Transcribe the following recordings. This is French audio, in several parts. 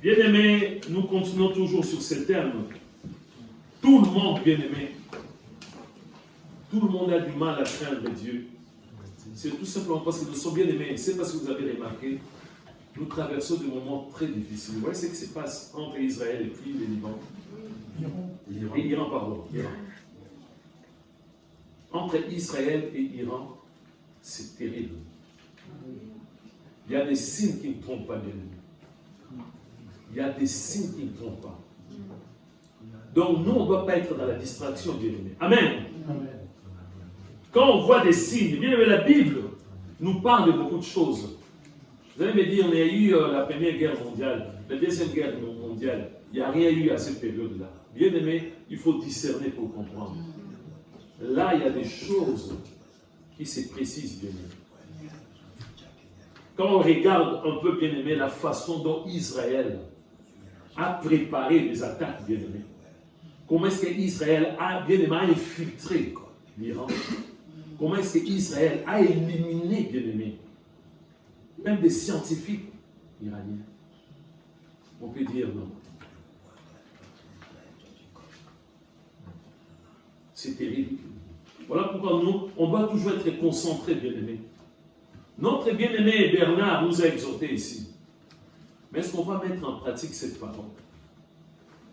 Bien-aimés, nous continuons toujours sur ces termes. Tout le monde, bien-aimé, tout le monde a du mal à craindre Dieu. C'est tout simplement parce que nous sommes bien-aimés. C'est parce que vous avez remarqué, nous traversons des moments très difficiles. Vous voyez ce qui se passe entre Israël et puis le Liban. Iran, pardon. Iran. Entre Israël et Iran, c'est terrible. Il y a des signes qui ne trompent pas, bien-aimés. Il y a des signes qui ne trompent pas. Donc nous, on ne doit pas être dans la distraction, bien-aimés. Amen. Quand on voit des signes, bien aimé, la Bible nous parle de beaucoup de choses. Vous allez me dire, il y a eu la Première Guerre mondiale, la Deuxième Guerre mondiale, il n'y a rien eu à cette période-là. Bien aimé, il faut discerner pour comprendre. Là, il y a des choses qui se précisent, bien aimé. Quand on regarde un peu, bien aimé, la façon dont Israël a préparé des attaques, bien aimé. Comment est-ce qu'Israël a, bien aimé, infiltré l'Iran? Comment est-ce qu'Israël a éliminé, bien aimé, même des scientifiques iraniens? On peut dire non. C'est terrible. Voilà pourquoi nous, on doit toujours être concentrés, bien aimé. Notre bien-aimé Bernard nous a exhortés ici. Mais est-ce qu'on va mettre en pratique cette parole?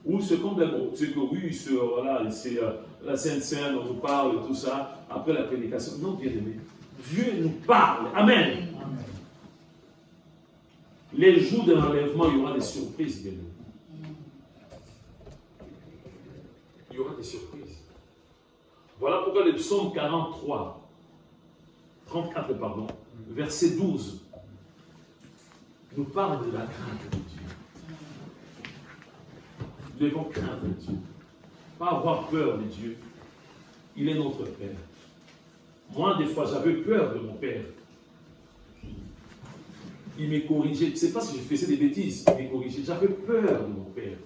Ou ce qu'on c'est que oui, voilà, c'est la Sainte Seine, on nous parle et tout ça, après la prédication. Non, bien aimé. Dieu nous parle. Amen. Amen. Les jours de l'enlèvement, il y aura des surprises, bien aimé. Il y aura des surprises. Voilà pourquoi le psaume 34, verset 12, nous parle de la crainte de Dieu. Nous devons craindre Dieu. Pas avoir peur de Dieu. Il est notre Père. Moi, des fois, j'avais peur de mon Père. Il me corrigeait. Ce n'est pas si je faisais des bêtises. Il me corrigeait. J'avais peur de mon Père.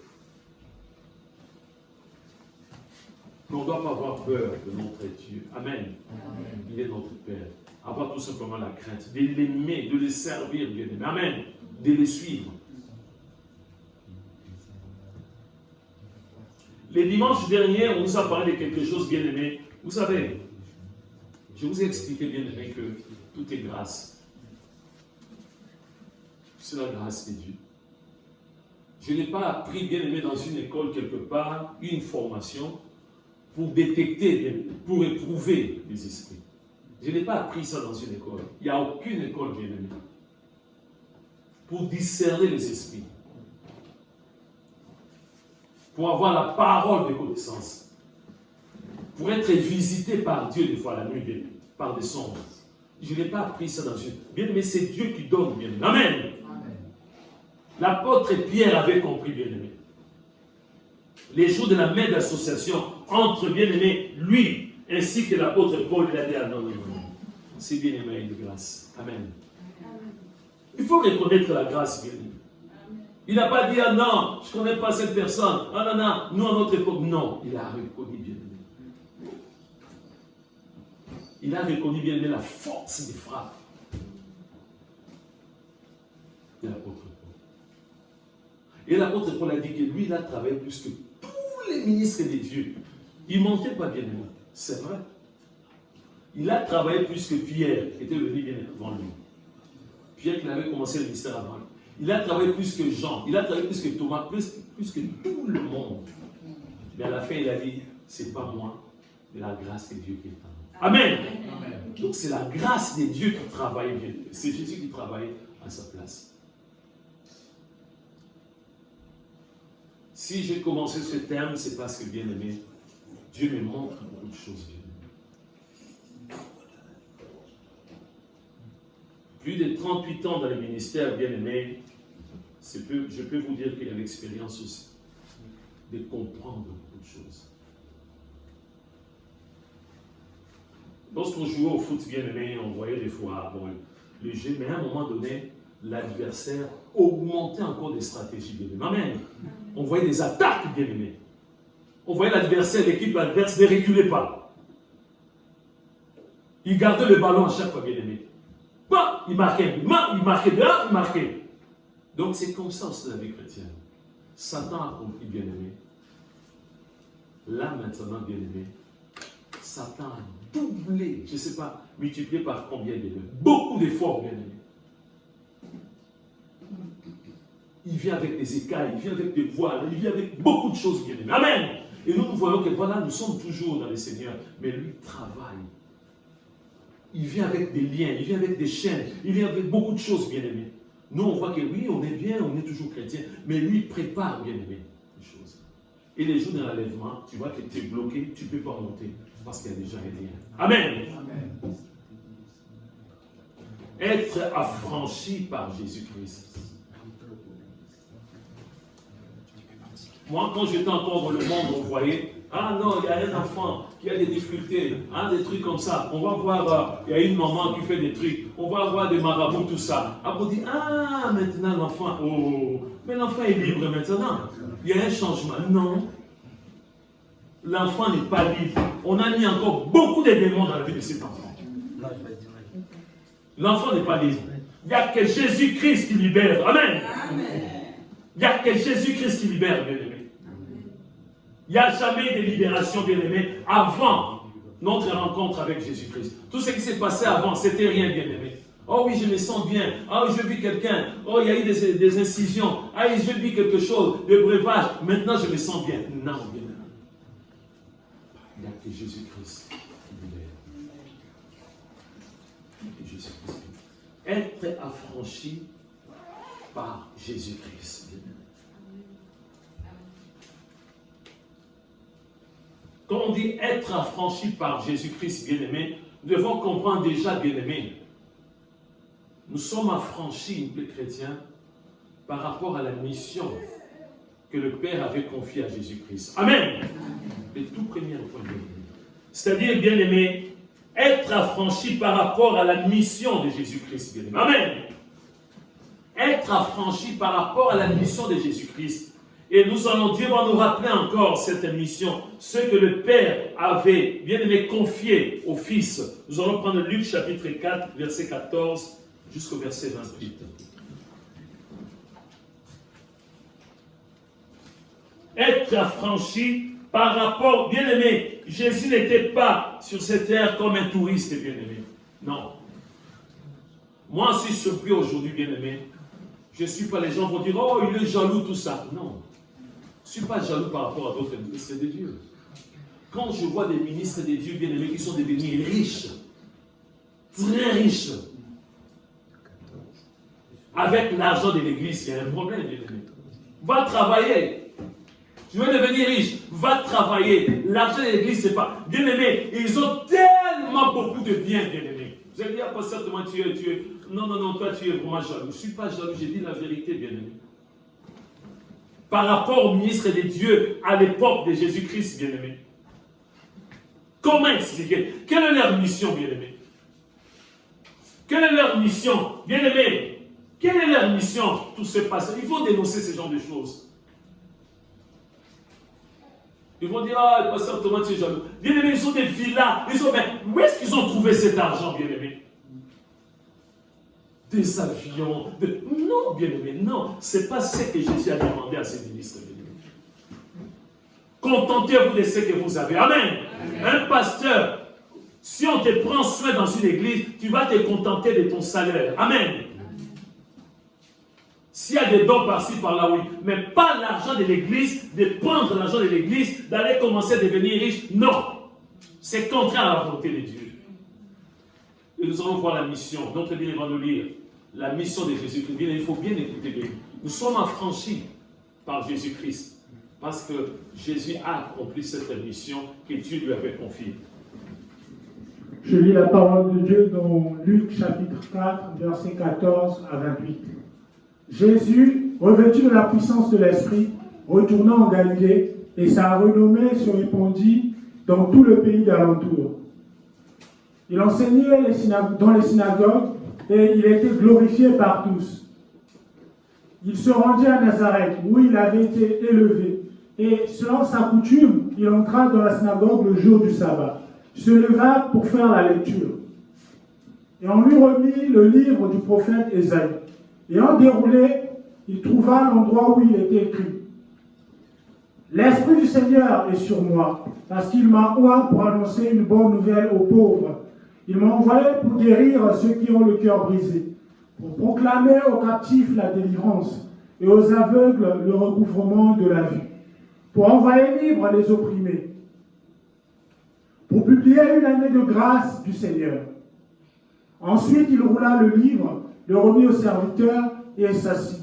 Mais on ne doit pas avoir peur de notre Dieu. Amen. Amen. Il est notre Père. Avoir tout simplement la crainte. De l'aimer, de le servir, bien aimé. Amen. De le suivre. Les dimanches derniers, on nous a parlé de quelque chose, bien aimé. Vous savez, je vous ai expliqué, bien aimé, que tout est grâce. C'est la grâce de Dieu. Je n'ai pas appris, bien aimé, dans une école quelque part, une formation pour détecter, pour éprouver les esprits. Je n'ai pas appris ça dans une école. Il n'y a aucune école, bien aimé, pour discerner les esprits. Pour avoir la parole de connaissance, pour être visité par Dieu des fois la nuit, bien, par des songes. Je n'ai pas appris ça dans une... Bien, mais c'est Dieu qui donne, bien aimé. Amen. Amen. L'apôtre Pierre avait compris, bien aimé. Les jours de la main d'association entre bien aimé, lui, ainsi que l'apôtre Paul, il a dit, ah non, non, non, c'est bien aimé, une grâce. Amen. Il faut reconnaître la grâce, bien aimé. Il n'a pas dit, ah non, je ne connais pas cette personne. Ah non, non, nous à notre époque. Non, il a reconnu bien aimé. Il a reconnu bien aimé la force des frappes de l'apôtre Paul. Et l'apôtre Paul a dit que lui, il a travaillé plus que tous les ministres de Dieu. Il ne manquait pas bien aimé. C'est vrai. Il a travaillé plus que Pierre, qui était venu bien avant lui. Pierre qui avait commencé le ministère avant lui. Il a travaillé plus que Jean, il a travaillé plus que Thomas, plus que tout le monde. Mais à la fin, il a dit, c'est pas moi, mais la grâce de Dieu qui est en moi. Amen. Amen. Donc c'est la grâce de Dieu qui travaille bien. C'est Jésus qui travaille à sa place. Si j'ai commencé ce terme, c'est parce que, bien aimé, Dieu me montre beaucoup de choses. Plus de 38 ans dans le ministère, bien aimé, je peux vous dire qu'il y a l'expérience aussi de comprendre beaucoup de choses. Lorsqu'on jouait au foot, bien aimé, on voyait des fois le jeu, mais à un moment donné, l'adversaire augmentait encore des stratégies, bien aimé. Amen. On voyait des attaques, bien aimé. On voyait l'adversaire, l'équipe adverse ne reculait pas. Il gardait le ballon à chaque fois, bien aimé. Bah, il marquait, il marquait de là, il marquait. Donc c'est comme ça aussi la vie chrétienne. Satan a compris, bien-aimé. Là maintenant, bien-aimé, Satan a doublé, je ne sais pas, multiplié par combien, bien-aimé. Beaucoup d'efforts, bien-aimé. Il vient avec des écailles, il vient avec des voiles, il vient avec beaucoup de choses, bien-aimé. Amen. Et nous voyons que voilà, nous sommes toujours dans le Seigneur, mais lui travaille. Il vient avec des liens, il vient avec des chaînes, il vient avec beaucoup de choses, bien-aimé. Nous, on voit que oui, on est bien, on est toujours chrétien, mais lui prépare, bien-aimé, les choses. Et les jours de l'enlèvement, tu vois que tu es bloqué, tu ne peux pas monter, parce qu'il y a déjà un lien. Amen. Amen. Être affranchi par Jésus-Christ. Moi, quand j'étais encore dans le monde, on voyait, ah non, il y a un enfant qui a des difficultés, hein, des trucs comme ça. On va voir, il y a une maman qui fait des trucs. On va voir des marabouts, tout ça. Après, on dit, ah, maintenant l'enfant, oh, mais l'enfant est libre maintenant. Il y a un changement. Non. L'enfant n'est pas libre. On a mis encore beaucoup de démons dans la vie de cet enfant. L'enfant n'est pas libre. Il n'y a que Jésus-Christ qui libère. Amen. Il n'y a que Jésus-Christ qui libère, bien-aimé. Il n'y a jamais de libération, bien-aimé, avant notre rencontre avec Jésus-Christ. Tout ce qui s'est passé avant, c'était rien, bien-aimé. Oh oui, je me sens bien. Oh, je vis quelqu'un. Oh, il y a eu des incisions. Ah, je vis quelque chose, des breuvages. Maintenant, je me sens bien. Non, bien-aimé. Il n'y a que Jésus-Christ qui libère. Il n'y a que Jésus-Christ. Être affranchi par Jésus-Christ, bien-aimé. Quand on dit être affranchi par Jésus-Christ, bien-aimé, nous devons comprendre déjà, bien-aimé, nous sommes affranchis, les chrétiens, par rapport à la mission que le Père avait confiée à Jésus-Christ. Amen. Le tout premier point, bien-aimé. C'est-à-dire, bien-aimé, être affranchi par rapport à la mission de Jésus-Christ, bien-aimé. Amen. Être affranchi par rapport à la mission de Jésus-Christ. Et nous allons, Dieu va nous rappeler encore cette mission, ce que le Père avait, bien aimé, confié au Fils. Nous allons prendre Luc chapitre 4, verset 14 jusqu'au verset 28. Être affranchi par rapport, bien aimé, Jésus n'était pas sur cette terre comme un touriste, bien aimé. Non. Moi, je suis surpris aujourd'hui, bien aimé. Je ne suis pas, les gens vont dire, oh, il est jaloux, tout ça. Non. Je ne suis pas jaloux par rapport à d'autres ministres de Dieu. Quand je vois des ministres de Dieu bien-aimés qui sont devenus riches, très riches, avec l'argent de l'église, il y a un problème, bien-aimé. Va travailler. Tu veux devenir riche, va travailler. L'argent de l'église, c'est pas. Bien-aimé, ils ont tellement beaucoup de biens, bien-aimé. Vous allez dire, pasteur, tu es. Non, toi, tu es vraiment jaloux. Je ne suis pas jaloux, j'ai dit la vérité, bien-aimé. Par rapport au ministre de Dieu à l'époque de Jésus-Christ, bien-aimé. Comment expliquer? Quelle est leur mission, bien-aimé? Quelle est leur mission, bien-aimé? Quelle est leur mission, tout ce passé? Il faut dénoncer ce genre de choses. Ils vont dire, ah, le pasteur Thomas, tu es jaloux. Bien-aimé, ils ont des villas. Où est-ce qu'ils ont trouvé cet argent, bien-aimé? Des avions. Non, bien-aimé, non. Ce n'est pas ce que Jésus a demandé à ses ministres. Contentez-vous de ce que vous avez. Amen. Un pasteur, si on te prend soin dans une église, tu vas te contenter de ton salaire. Amen. S'il y a des dons par-ci, par-là, oui. Mais pas l'argent de l'église, de prendre l'argent de l'église, d'aller commencer à devenir riche. Non. C'est contraire à la volonté de Dieu. Et nous allons voir la mission. Notre Bible va nous lire la mission de Jésus-Christ. Il faut bien écouter bien. Nous sommes affranchis par Jésus-Christ parce que Jésus a accompli cette mission que Dieu lui avait confiée. Je lis la parole de Dieu dans Luc chapitre 4, versets 14 à 28. Jésus, revêtu de la puissance de l'Esprit, retourna en Galilée et sa renommée se répandit dans tout le pays d'alentour. Il enseignait dans les synagogues et il était glorifié par tous. Il se rendit à Nazareth où il avait été élevé et selon sa coutume, il entra dans la synagogue le jour du sabbat. Il se leva pour faire la lecture. Et on lui remit le livre du prophète Ésaïe. Ayant déroulé il trouva l'endroit où il était écrit. L'Esprit du Seigneur est sur moi, parce qu'il m'a oint pour annoncer une bonne nouvelle aux pauvres. Il m'a envoyé pour guérir ceux qui ont le cœur brisé, pour proclamer aux captifs la délivrance et aux aveugles le recouvrement de la vue, pour envoyer libres les opprimés, pour publier une année de grâce du Seigneur. Ensuite, il roula le livre, le remit au serviteur et s'assit.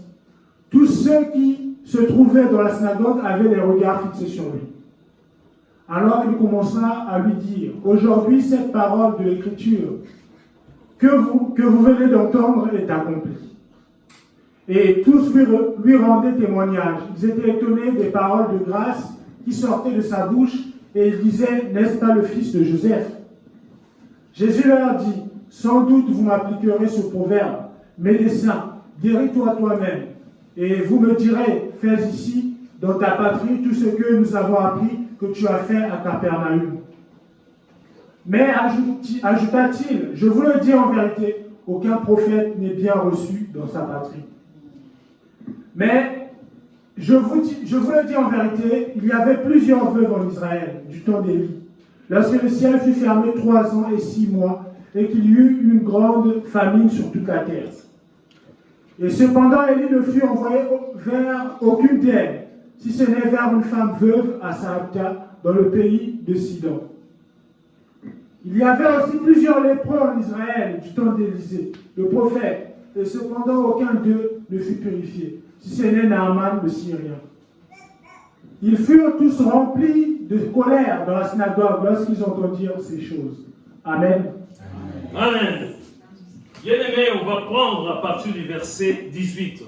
Tous ceux qui se trouvaient dans la synagogue avaient les regards fixés sur lui. Alors il commença à lui dire, « Aujourd'hui, cette parole de l'Écriture que vous venez d'entendre est accomplie. » Et tous lui rendaient témoignage. Ils étaient étonnés des paroles de grâce qui sortaient de sa bouche, et ils disaient, « N'est-ce pas le fils de Joseph ?» Jésus leur dit, « Sans doute vous m'appliquerez ce proverbe, médecin, guéris-toi toi-même. Et vous me direz, fais ici, dans ta patrie, tout ce que nous avons appris que tu as fait à Capernaum. » Mais, ajouta-t-il, je vous le dis en vérité, aucun prophète n'est bien reçu dans sa patrie. Mais, je vous le dis en vérité, il y avait plusieurs veuves en Israël, du temps d'Élie, lorsque le ciel fut fermé 3 ans et 6 mois, et qu'il y eut une grande famine sur toute la terre. Et cependant, Élie ne fut envoyé vers aucune d'elles, si ce n'est vers une femme veuve à Sarepta, dans le pays de Sidon. Il y avait aussi plusieurs lépreux en Israël du temps d'Élisée, le prophète, et cependant aucun d'eux ne fut purifié, si ce n'est Naaman le Syrien. Ils furent tous remplis de colère dans la synagogue lorsqu'ils entendirent ces choses. Amen. Amen. Bien-aimés, on va prendre à partir du verset 18.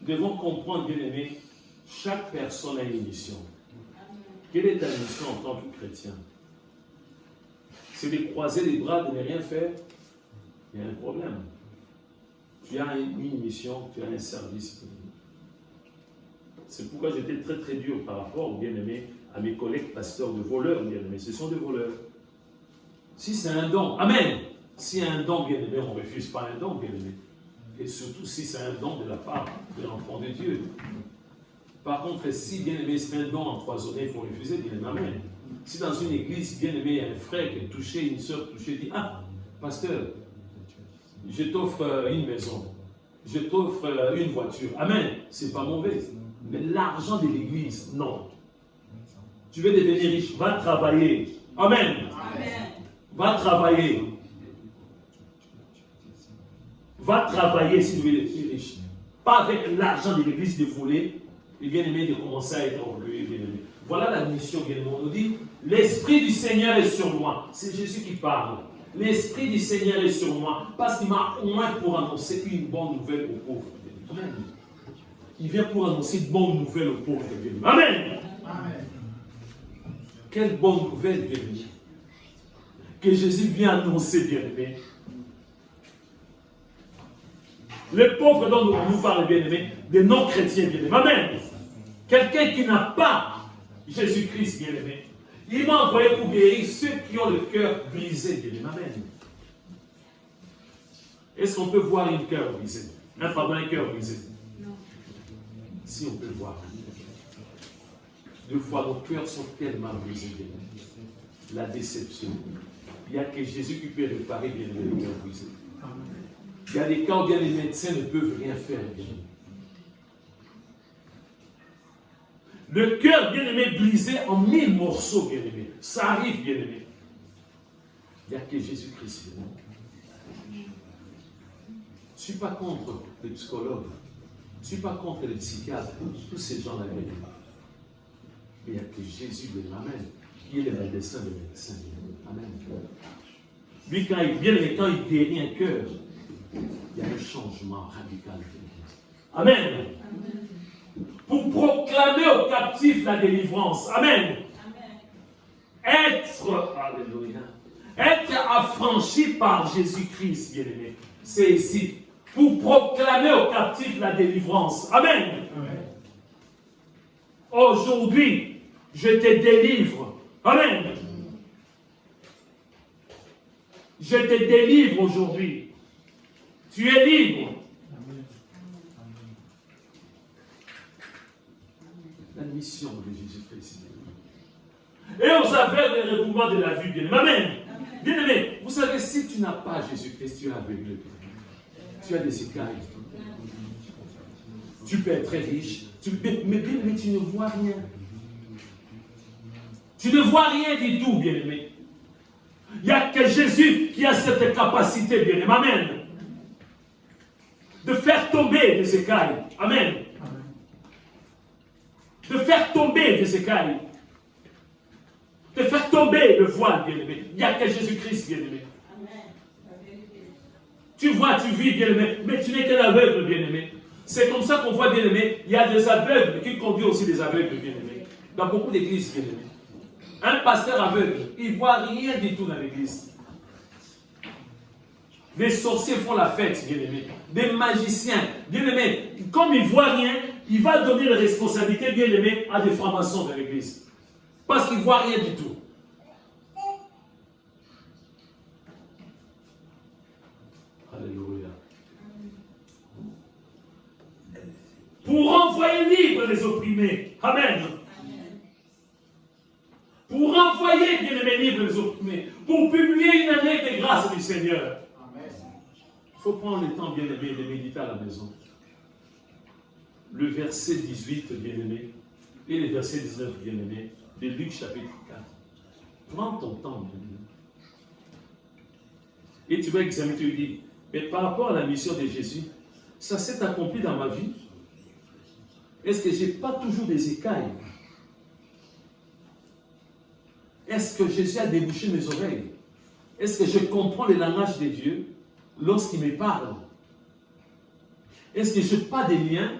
Nous devons comprendre, bien-aimés, chaque personne a une mission. Quelle est ta mission en tant que chrétien? C'est de croiser les bras, de ne rien faire. Il y a un problème. Tu as une mission, tu as un service. C'est pourquoi j'étais très très dur par rapport, bien-aimés, à mes collègues pasteurs de voleurs, bien-aimés. Ce sont des voleurs. Si c'est un don, amen. Si un don, bien-aimé, on ne refuse pas un don, bien-aimé. Et surtout si c'est un don de la part de l'enfant de Dieu. Par contre, si, bien-aimé, c'est un don empoisonné, il faut refuser, bien-aimé, amen. Si dans une église, bien-aimé, il y a un frère qui est touché, une soeur touchée, dit, ah, pasteur, je t'offre une maison, je t'offre une voiture. Amen, c'est pas mauvais. Mais l'argent de l'église, non. Tu veux devenir riche, va travailler. Amen. Amen. Va travailler. Va travailler si tu veux devenir riche. Pas avec l'argent de l'église de voler, et bien aimé de commencer à être orgueilleux, bien aimé. Voilà la mission, bien aimé. On nous dit, l'Esprit du Seigneur est sur moi. C'est Jésus qui parle. L'Esprit du Seigneur est sur moi, parce qu'il m'a oint pour annoncer une bonne nouvelle aux pauvres. Amen. Il vient pour annoncer une bonne nouvelle aux pauvres. Amen. Amen. Quelle bonne nouvelle, bien aimé, que Jésus vient annoncer, bien aimé. Les pauvres dont nous parlons, bien aimé, des non-chrétiens, bien aimé. Amen. Quelqu'un qui n'a pas Jésus-Christ, bien aimé. Il m'a envoyé pour guérir ceux qui ont le cœur brisé, bien aimé. Amen. Est-ce qu'on peut voir un cœur brisé? Un cœur brisé? Non. Si on peut le voir. Deux fois, nos cœurs sont tellement brisés, bien aimé. La déception. Il n'y a que Jésus qui peut réparer, bien aimé, le cœur brisé. Il y a des cas où bien les médecins ne peuvent rien faire, bien aimé. Le cœur, bien aimé, brisé en 1000 morceaux, bien aimé. Ça arrive, bien aimé. Il n'y a que Jésus-Christ, bien aimé. Je ne suis pas contre les psychologues. Je ne suis pas contre les psychiatres. Tous ces gens-là, bien aimé. Mais il n'y a que Jésus, bien aimé. Amen. Qui est le médecin des médecins, bien aimé. Amen. Lui, bien aimé, quand il guérit un cœur, il y a un changement radical. Amen. Pour proclamer aux captifs la délivrance. Amen. Alléluia. Être affranchi par Jésus-Christ, bien aimé. C'est ici. Pour proclamer aux captifs la délivrance. Amen. Aujourd'hui, je te délivre. Amen. Je te délivre aujourd'hui. Tu es libre. La mission de Jésus-Christ. Et aux aveugles, le regroupement de la vue, bien-aimé. Amen. Bien-aimé, vous savez, si tu n'as pas Jésus-Christ, tu es aveugle. Tu as des écailles. Tu peux être très riche, mais tu ne vois rien. Tu ne vois rien du tout, bien-aimé. Il n'y a que Jésus qui a cette capacité, bien-aimé. Amen. De faire tomber des écailles. Amen. De faire tomber des écailles. De faire tomber le voile, bien-aimé. Il n'y a que Jésus-Christ, bien-aimé. Tu vois, tu vis, bien-aimé, mais tu n'es qu'un aveugle, bien-aimé. C'est comme ça qu'on voit, bien-aimé, il y a des aveugles qui conduisent aussi des aveugles, bien-aimé. Dans beaucoup d'églises, bien-aimé. Un pasteur aveugle, il ne voit rien du tout dans l'église. Des sorciers font la fête, bien-aimé. Des magiciens, bien-aimé. Comme il ne voit rien, il va donner la responsabilité, bien-aimé, à des francs-maçons de l'église. Parce qu'il ne voit rien du tout. Alléluia. Pour envoyer libre les opprimés. Amen. Pour envoyer, bien-aimés, libre les opprimés. Pour publier une année de grâce du Seigneur. Il faut prendre le temps, bien-aimé, de méditer à la maison. Le verset 18, bien-aimé, et le verset 19, bien-aimé, de Luc chapitre 4. Prends ton temps, bien-aimé. Et tu vas examiner, tu dis, mais par rapport à la mission de Jésus, ça s'est accompli dans ma vie. Est-ce que je n'ai pas toujours des écailles? Est-ce que Jésus a débouché mes oreilles? Est-ce que je comprends le langage de Dieu lorsqu'il me parle? Est-ce que je n'ai pas des liens?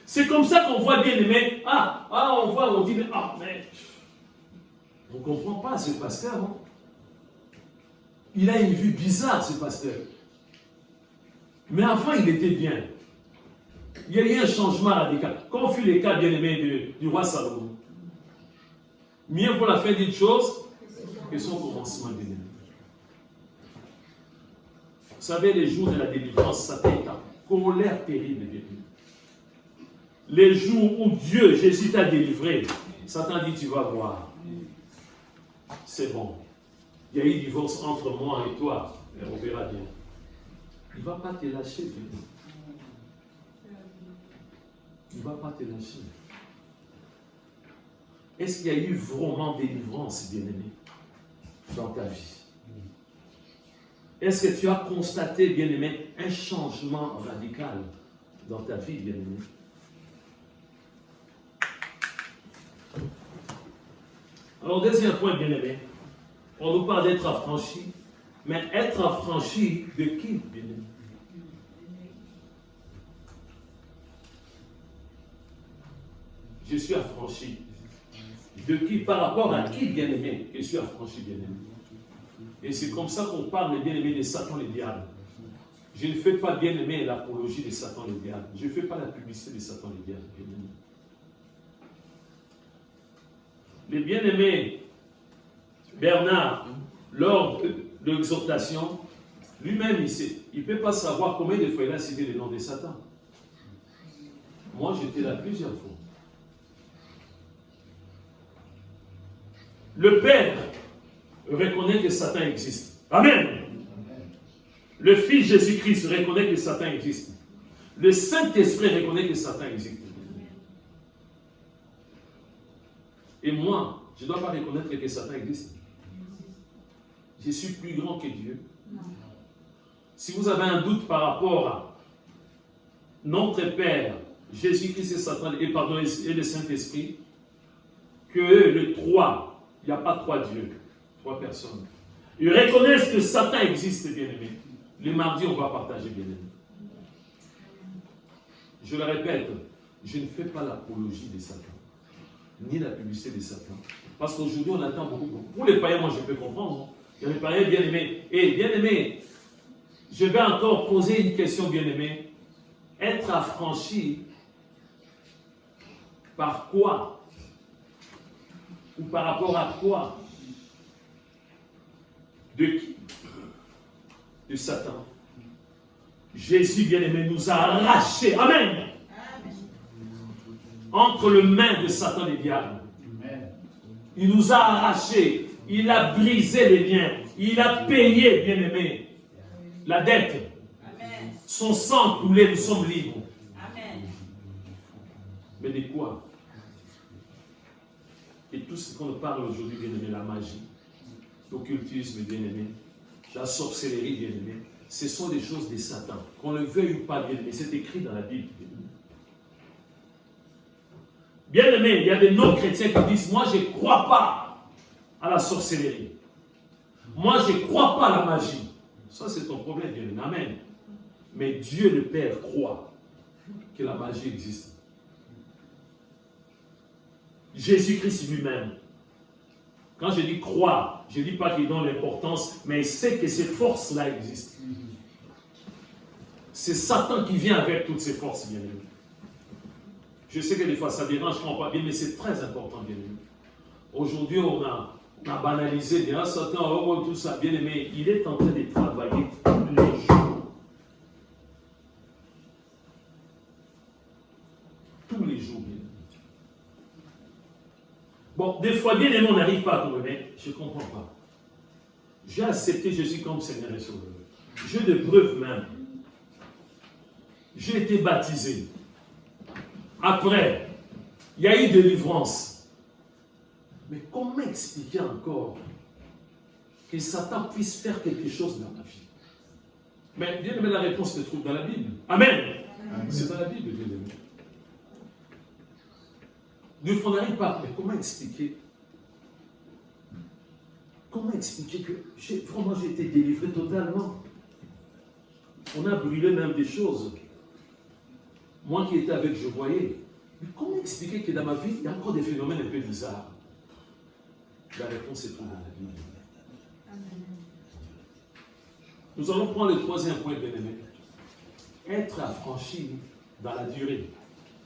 C'est comme ça qu'on voit, bien aimé. On voit, on dit, mais on ne comprend pas ce pasteur. Hein? Il a une vue bizarre, ce pasteur. Mais avant, il était bien. Il y a eu un changement radical. Comme fut le cas, bien aimé, du roi Salomon. Mieux vaut la fin d'une chose que son commencement, bien aimé. Vous savez, les jours de la délivrance, Satan est en colère terrible, bien aimé. Les jours où Dieu, Jésus t'a délivré, Satan dit, tu vas voir. C'est bon. Il y a eu divorce entre moi et toi. Et on verra bien. Il ne va pas te lâcher, bien. Il ne va pas te lâcher. Est-ce qu'il y a eu vraiment délivrance, bien-aimé, dans ta vie? Est-ce que tu as constaté, bien-aimé, un changement radical dans ta vie, bien-aimé? Alors, deuxième point, bien-aimé, on nous parle d'être affranchi, mais être affranchi de qui, bien-aimé? Je suis affranchi. De qui? Par rapport à qui, bien-aimé? Je suis affranchi, bien-aimé. Et c'est comme ça qu'on parle, bien-aimé, de Satan, le diable. Je ne fais pas, bien-aimé, l'apologie de Satan, le diable. Je ne fais pas la publicité de Satan, le diable, bien-aimé. Le bien-aimé Bernard, lors de l'exhortation, lui-même, il ne peut pas savoir combien de fois il a cité le nom de Satan. Moi, j'étais là plusieurs fois. Le Père reconnaît que Satan existe. Amen. Le Fils Jésus-Christ reconnaît que Satan existe. Le Saint-Esprit reconnaît que Satan existe. Et moi, je ne dois pas reconnaître que Satan existe. Je suis plus grand que Dieu. Si vous avez un doute par rapport à notre Père, Jésus-Christ et Satan, et le Saint-Esprit, que le 3, il n'y a pas 3 dieux, 3 personnes. Ils reconnaissent que Satan existe, bien-aimé. Le mardi, on va partager, bien-aimé. Je le répète, je ne fais pas l'apologie de Satan, ni la publicité de Satan. Parce qu'aujourd'hui, on attend beaucoup. Pour les païens, moi, je peux comprendre. Il y a des païens bien-aimés. Et bien-aimés, je vais encore poser une question, bien-aimé. Être affranchi, par quoi? Ou par rapport à quoi? De qui? De Satan. Jésus, bien-aimé, nous a arrachés. Amen. entre les mains de Satan et diable. Il nous a arrachés, il a brisé les liens, il a payé, bien-aimé, la dette. Amen. Son sang coulé, nous sommes libres. Amen. Mais de quoi? Et tout ce qu'on parle aujourd'hui, bien-aimé, la magie, l'occultisme, bien-aimé, la sorcellerie, bien-aimé, ce sont des choses de Satan. Qu'on le veuille ou pas, bien-aimé, c'est écrit dans la Bible. Bien-aimé, il y a des non-chrétiens qui disent, moi je ne crois pas à la sorcellerie. Moi je ne crois pas à la magie. Ça c'est ton problème, bien-aimé. Amen. Mais Dieu le Père croit que la magie existe. Jésus-Christ lui-même. Quand je dis croire, je ne dis pas qu'il donne l'importance, mais il sait que ces forces-là existent. C'est Satan qui vient avec toutes ces forces, bien-aimé. Je sais que des fois ça dérange, je ne comprends pas bien, mais c'est très important, bien-aimé. Aujourd'hui, on a banalisé, bien, Satan, tout ça, bien-aimé, il est en train de travailler tous les jours. Tous les jours, bien-aimé. Bon, des fois, bien aimé, on n'arrive pas à comprendre. Je ne comprends pas. J'ai accepté Jésus comme Seigneur et Sauveur. J'ai des preuves même. J'ai été baptisé. Après, il y a eu délivrance. Mais comment expliquer encore que Satan puisse faire quelque chose dans ma vie? Mais bien aimé, la réponse se trouve dans la Bible. Amen. Amen. C'est dans la Bible, bien aimé. Des fois, on n'arrive pas. Mais comment expliquer? Comment expliquer que vraiment j'ai été délivré totalement? On a brûlé même des choses. Moi qui étais avec, je voyais. Mais comment expliquer que dans ma vie, il y a encore des phénomènes un peu bizarres? La réponse se trouve dans la Bible. Nous allons prendre le troisième point, bien-aimé. Être affranchi dans la durée.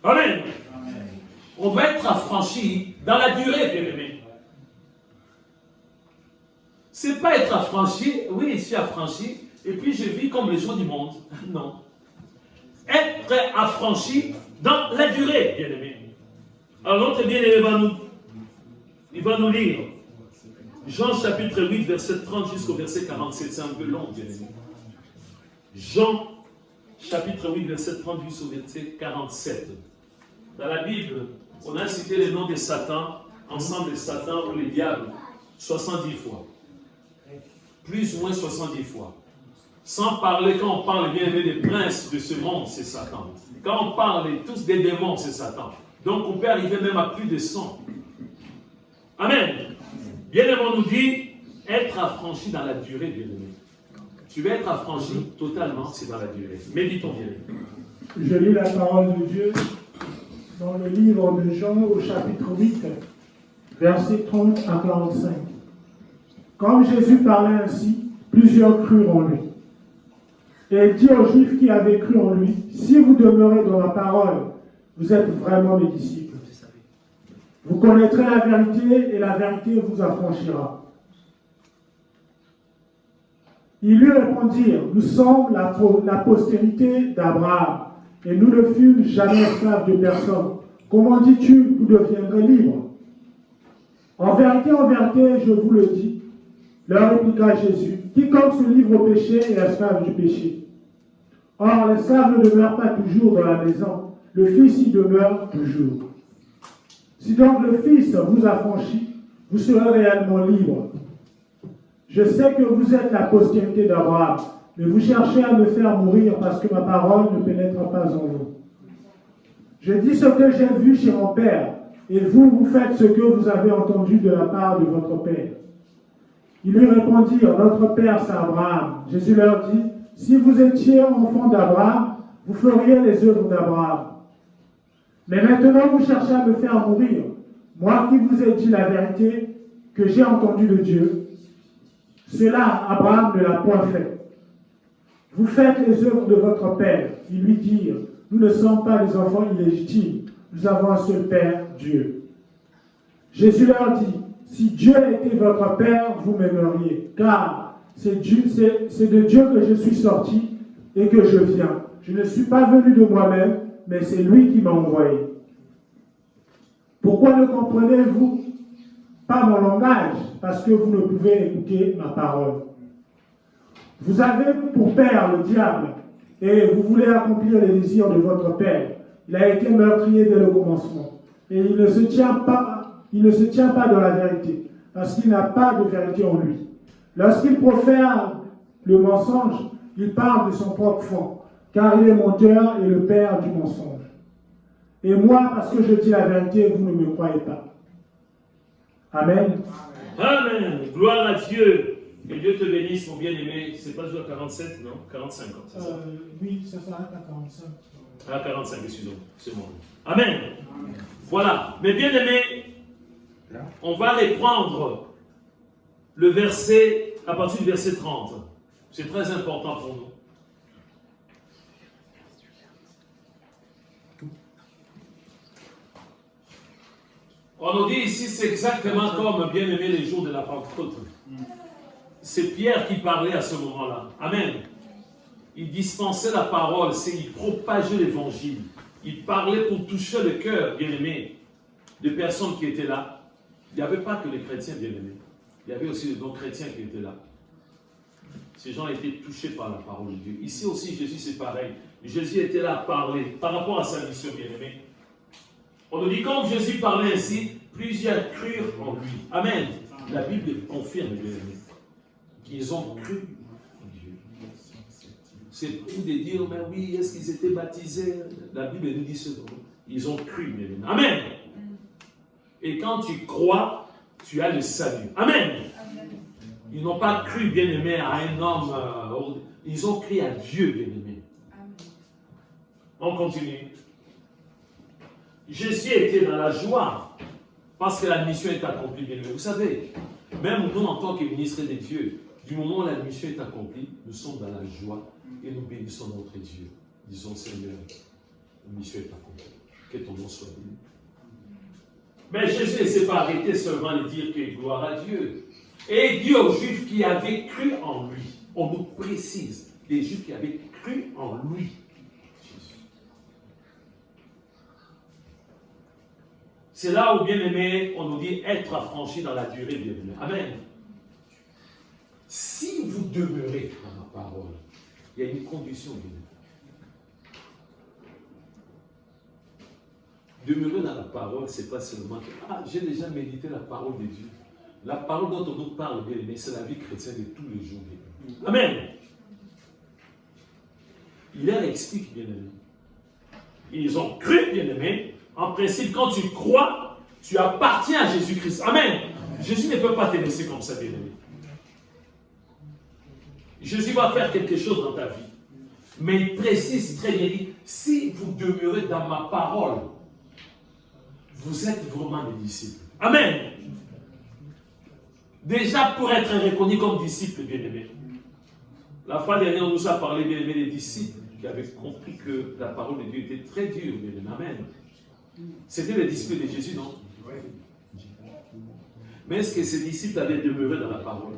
Amen. Amen. On va être affranchi dans la durée, bien-aimé. C'est pas être affranchi, oui, je suis affranchi, et puis je vis comme les gens du monde. Non. Être affranchi dans la durée, bien-aimé. Alors notre bien-aimé va nous lire Jean chapitre 8, verset 30 jusqu'au verset 47. C'est un peu long, bien-aimé. Jean chapitre 8, verset 30 jusqu'au verset 47. Dans la Bible, on a cité les noms de Satan, ensemble de Satan ou les diables, 70 fois. Plus ou moins 70 fois. Sans parler, quand on parle bien aimé des princes de ce monde, c'est Satan. Quand on parle tous des démons, c'est Satan. Donc on peut arriver même à plus de 100. Amen. Bien-aimé, on nous dit être affranchi dans la durée, bien-aimé. Tu veux être affranchi totalement, c'est dans la durée. Méditons bien. Je lis la parole de Dieu dans le livre de Jean au chapitre 8, versets 30 à 45. Comme Jésus parlait ainsi, plusieurs crurent en lui. Et il dit aux Juifs qui avaient cru en lui, si vous demeurez dans la parole, vous êtes vraiment mes disciples. Vous connaîtrez la vérité et la vérité vous affranchira. Ils lui répondirent, nous sommes la postérité d'Abraham, et nous ne fûmes jamais esclaves de personne. Comment dis-tu, vous deviendrez libres? En vérité, je vous le dis, leur répliqua Jésus, quiconque se livre au péché est esclave du péché. Or, l'esclave ne demeure pas toujours dans la maison, le Fils y demeure toujours. Si donc le Fils vous affranchit, vous serez réellement libres. Je sais que vous êtes la postérité d'Abraham, mais vous cherchez à me faire mourir parce que ma parole ne pénètre pas en vous. Je dis ce que j'ai vu chez mon Père, et vous faites ce que vous avez entendu de la part de votre Père. Ils lui répondirent, notre Père c'est Abraham. Jésus leur dit, si vous étiez enfants d'Abraham, vous feriez les œuvres d'Abraham. Mais maintenant vous cherchez à me faire mourir, moi qui vous ai dit la vérité que j'ai entendue de Dieu. Cela, Abraham ne l'a point fait. Vous faites les œuvres de votre Père. Ils lui dirent, nous ne sommes pas les enfants illégitimes, nous avons un seul Père, Dieu. Jésus leur dit, si Dieu était votre Père, vous m'aimeriez, car c'est de Dieu que je suis sorti et que je viens. Je ne suis pas venu de moi-même, mais c'est lui qui m'a envoyé. Pourquoi ne comprenez-vous pas mon langage? Parce que vous ne pouvez écouter ma parole. Vous avez pour père le diable, et vous voulez accomplir les désirs de votre père. Il a été meurtrier dès le commencement, et il ne se tient pas de la vérité, parce qu'il n'a pas de vérité en lui. Lorsqu'il profère le mensonge, il parle de son propre fond, car il est menteur et le père du mensonge. Et moi, parce que je dis la vérité, vous ne me croyez pas. Amen. Amen. Gloire à Dieu. Que Dieu te bénisse, mon bien-aimé. C'est pas jusqu'à 47, non? 45 ans, c'est ça? Oui, ça s'arrête à 45. À 45, excusez-moi. C'est bon. Amen. Amen. Voilà. Mes bien-aimés, on va reprendre le verset, à partir du verset 30. C'est très important pour nous. On nous dit ici, c'est exactement comme bien-aimé les jours de la Pentecôte. C'est Pierre qui parlait à ce moment-là. Amen. Il dispensait la parole, il propageait l'évangile. Il parlait pour toucher le cœur, bien-aimé, des personnes qui étaient là. Il n'y avait pas que les chrétiens, bien-aimés. Il y avait aussi les non-chrétiens qui étaient là. Ces gens étaient touchés par la parole de Dieu. Ici aussi, Jésus, c'est pareil. Jésus était là à parler par rapport à sa mission, bien-aimé. On nous dit, quand Jésus parlait ainsi, plusieurs crurent en lui. Amen. La Bible confirme, bien-aimé, qu'ils ont cru en Dieu. C'est fou de dire, mais oui, est-ce qu'ils étaient baptisés? La Bible nous dit ce que ils ont cru, bien-aimé. Amen. Et quand tu crois, tu as le salut. Amen. Ils n'ont pas cru, bien-aimé, à un homme. Ils ont cru à Dieu, bien-aimé. On continue. Jésus était dans la joie parce que la mission est accomplie, bien-aimé. Vous savez, même nous, en tant que ministres de Dieu, du moment où la mission est accomplie, nous sommes dans la joie et nous bénissons notre Dieu. Disons, Seigneur, la mission est accomplie. Que ton nom soit béni. Mais Jésus ne s'est pas arrêté seulement de dire que gloire à Dieu. Et il dit aux Juifs qui avaient cru en lui. On nous précise, les Juifs qui avaient cru en lui. Jésus. C'est là où, bien aimé, on nous dit être affranchi dans la durée, bien aimé. Amen. Si vous demeurez dans ma parole, il y a une condition, bien aimé. Demeurer dans la parole, ce n'est pas seulement que j'ai déjà médité la parole de Dieu. La parole dont on nous parle, bien aimé, c'est la vie chrétienne de tous les jours. Bien aimé. Amen. Il leur explique, bien aimé. Ils ont cru, bien aimé. En principe, quand tu crois, tu appartiens à Jésus-Christ. Amen. Amen. Jésus ne peut pas te laisser comme ça, bien aimé. Jésus va faire quelque chose dans ta vie. Mais il précise très bien, si vous demeurez dans ma parole, vous êtes vraiment des disciples. Amen. Déjà, pour être reconnu comme disciple, bien-aimé. La fois dernière, on nous a parlé, bien-aimé, des disciples qui avaient compris que la parole de Dieu était très dure, bien-aimé. Amen. C'était les disciples de Jésus, non? Mais est-ce que ces disciples avaient demeuré dans la parole?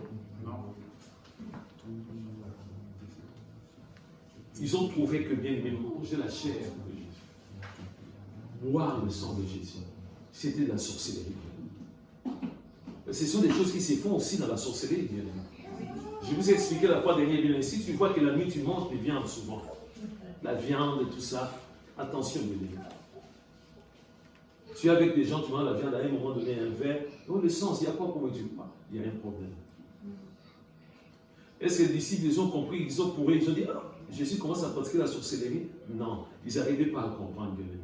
Ils ont trouvé que, bien-aimé, manger la chair de Jésus, boire le sang de Jésus, c'était de la sorcellerie. Ce sont des choses qui se font aussi dans la sorcellerie, bien aimé. Je vous ai expliqué la fois dernière, bien si tu vois que la nuit tu manges des viandes souvent, la viande et tout ça, attention, bien aimé. Tu es avec des gens, tu manges la viande, à un moment donné, un verre, dans le sens, il n'y a pas pour Dieu, il y a un problème. Est-ce que les disciples, ils ont compris, ils ont dit, Jésus commence à pratiquer la sorcellerie? Non, ils n'arrivaient pas à comprendre, bien aimé.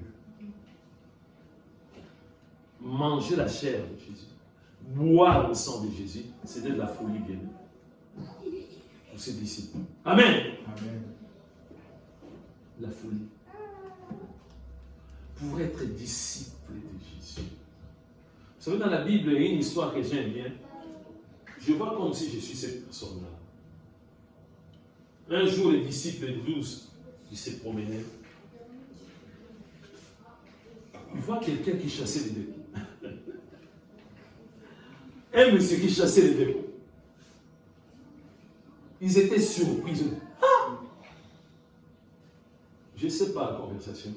Manger la chair de Jésus, boire le sang de Jésus, c'était de la folie, bien aimé. Pour ses disciples. Amen. Amen. La folie. Pour être disciple de Jésus. Vous savez, dans la Bible, il y a une histoire que j'aime bien. Je vois comme si je suis cette personne-là. Un jour, les disciples 12, ils se promenaient. Ils voient quelqu'un qui chassait les démons. Un monsieur qui chassait les démons. Ils étaient surpris. Ils ont dit, ah! Je ne sais pas la conversation.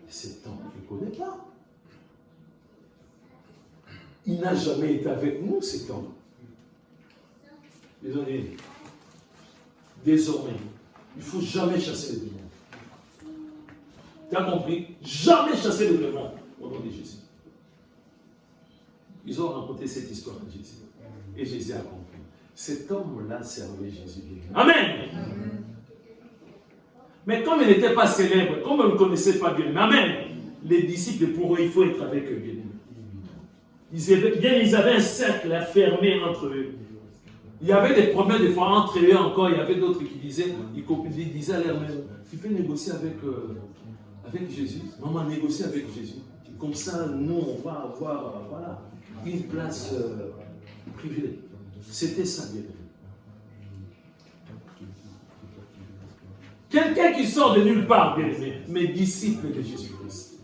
cet homme, je ne le connais pas. Il n'a jamais été avec nous, cet homme. Désolé. Désormais, il ne faut jamais chasser les démons. Tu as compris? Jamais chasser les démons au nom de Jésus. Ils ont raconté cette histoire à Jésus. Et Jésus a compris. Cet homme-là servait Jésus bien. Amen. Mais comme il n'était pas célèbre, comme on ne le connaissait pas bien, amen, les disciples, pour eux, il faut être avec eux bien. Ils avaient un cercle fermé entre eux. Il y avait des problèmes des fois entre eux encore. Il y avait d'autres qui disaient, ils disaient à leur mère, tu peux négocier avec Jésus. Maman, négocier avec Jésus. Comme ça, nous, on va avoir voilà, une place privilégiée. C'était ça, bien. Quelqu'un qui sort de nulle part, bien aimé, mes disciples de Jésus-Christ.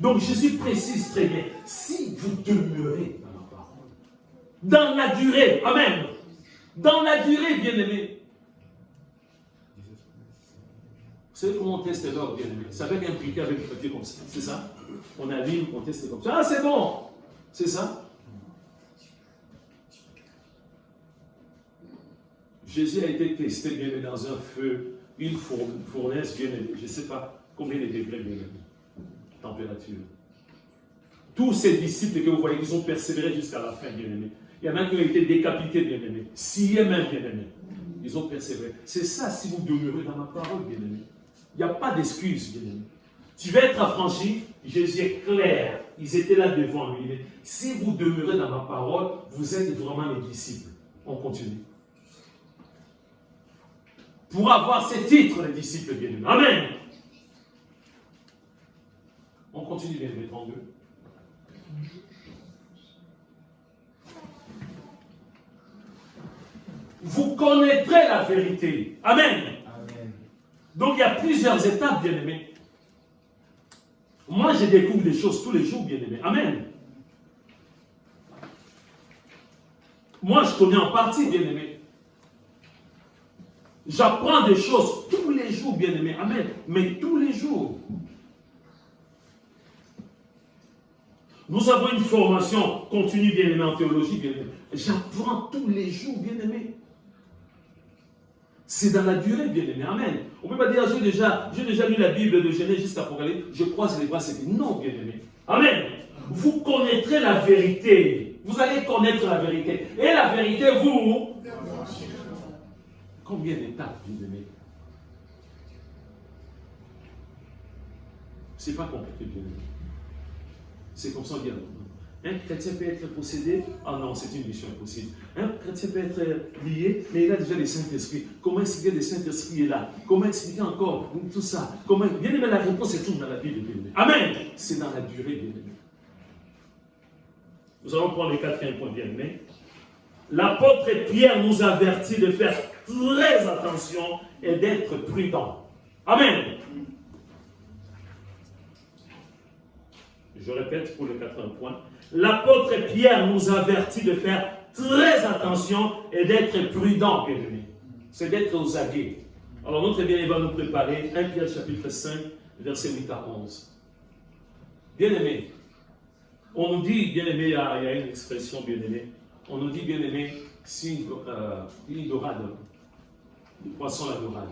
Donc Jésus précise très bien, si vous demeurez dans ma parole, dans la durée, amen, dans la durée, bien aimé. Vous savez comment on teste l'or, bien aimé? Ça va être impliqué avec le papier comme ça, c'est ça? On allume, on teste comme ça. Ah, c'est bon, c'est ça? Jésus a été testé, bien aimé, dans un feu, une fournaise, bien aimé, je ne sais pas combien de degrés, bien aimé, température. Tous ces disciples que vous voyez, ils ont persévéré jusqu'à la fin, bien aimé. Il y en a qui ont été décapités, bien aimé, sciés même, bien aimé. Ils ont persévéré. C'est ça, si vous demeurez dans ma parole, bien aimé. Il n'y a pas d'excuse, bien aimé. Tu vas être affranchi, Jésus est clair. Ils étaient là devant lui. Si vous demeurez dans ma parole, vous êtes vraiment mes disciples. On continue. Pour avoir ces titres, les disciples bien-aimés. Amen. On continue, bien-aimés, 32. Vous connaîtrez la vérité. Amen. Amen. Donc il y a plusieurs étapes, bien-aimés. Moi, je découvre des choses tous les jours, bien-aimés. Amen. Moi, je connais en partie, bien-aimés. J'apprends des choses tous les jours, bien-aimés. Amen. Mais tous les jours. Nous avons une formation continue, bien-aimés, en théologie, bien-aimés. J'apprends tous les jours, bien-aimés. C'est dans la durée, bien-aimés. Amen. On ne peut pas dire, j'ai déjà lu la Bible de Genèse jusqu'à Apocalypse, je croise les bras, c'est dit. Non, bien-aimés. Amen. Vous connaîtrez la vérité. Vous allez connaître la vérité. Et la vérité, vous... Combien d'étapes, bien-aimés? C'est pas compliqué, bien-aimés. C'est comme ça, bien. Un chrétien peut être possédé. Ah non, c'est une mission impossible. Un chrétien peut être lié, mais il a déjà le Saint-Esprit. Comment expliquer le Saint-Esprit est là? Comment expliquer encore tout ça? Bien aimé, la réponse est toute dans la Bible, bien aimé. Amen. C'est dans la durée, bien aimé. Nous allons prendre le quatrième point, bien aimé. L'apôtre Pierre nous avertit de faire très attention et d'être prudent. Amen. Je répète pour le quatrième point. L'apôtre Pierre nous avertit de faire très attention et d'être prudent, bien-aimé. C'est d'être aux aguets. Alors notre bien-aimé va nous préparer 1 Pierre chapitre 5, verset 8 à 11. Bien-aimé, on nous dit, bien-aimé, il y a une expression, bien-aimé, on nous dit, bien-aimé, si une dorade, le poisson la dorade,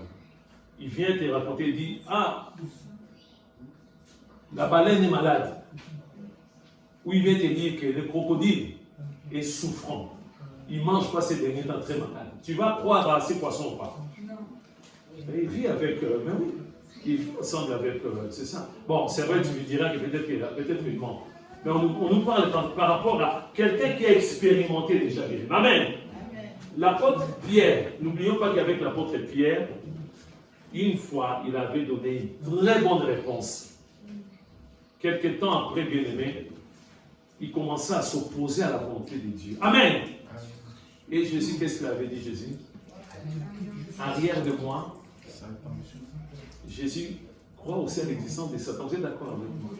il vient te raconter, il dit, ah, la baleine est malade. Ou il vient te dire que le crocodile est souffrant. Il ne mange pas ces derniers temps très malade. Tu vas croire à ces poissons ou pas? Non. Il vit avec, mais oui, il vit ensemble avec, c'est ça. Bon, c'est vrai, tu lui diras que peut-être il ment. Mais on nous parle par rapport à quelqu'un qui a expérimenté déjà. Amen. Amen. L'apôtre Pierre, n'oublions pas qu'avec l'apôtre Pierre, une fois, il avait donné une très bonne réponse. Quelque temps après, bien-aimé, il commençait à s'opposer à la volonté de Dieu. Amen. Et Jésus, qu'est-ce qu'il avait dit, Jésus? Arrière de moi. Jésus croit aussi à l'existence de Satan. Vous êtes d'accord avec moi?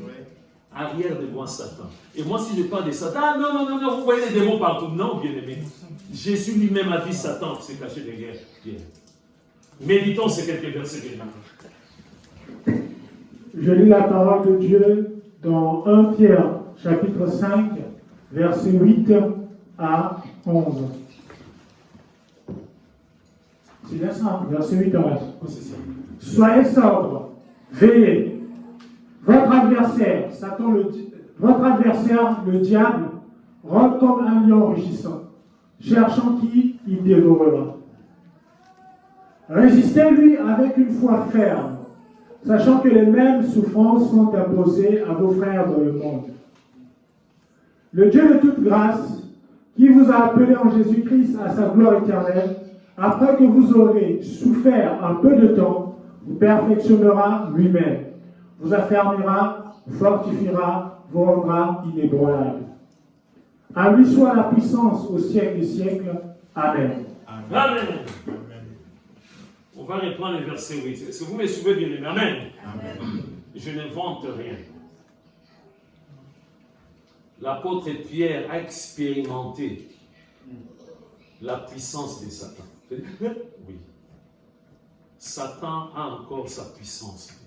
Arrière de moi, Satan. Et moi, si je parle de Satan, ah, non, vous voyez les démons partout. Non, bien-aimé. Jésus lui-même a vu Satan qui s'est caché derrière Pierre. Méditons ces quelques versets, bien-aimé. Je lis la parole de Dieu dans 1 Pierre, chapitre 5, versets 8 à 11. C'est bien ça, verset 8 à 11. Soyez sobres, veillez. Votre adversaire, votre adversaire, le diable, rôde comme un lion rugissant, cherchant qui il dévorera. Résistez-lui avec une foi ferme, sachant que les mêmes souffrances sont imposées à vos frères dans le monde. Le Dieu de toute grâce, qui vous a appelé en Jésus-Christ à sa gloire éternelle, après que vous aurez souffert un peu de temps, vous perfectionnera lui-même, vous affermira, vous fortifiera, vous rendra inébranlable. À lui soit la puissance au siècle des siècles. Amen. Amen. On va reprendre le verset 8. Est-ce que vous me suivez bien? Amen. Amen. Je n'invente rien. L'apôtre Pierre a expérimenté la puissance de Satan. Oui. Satan a encore sa puissance.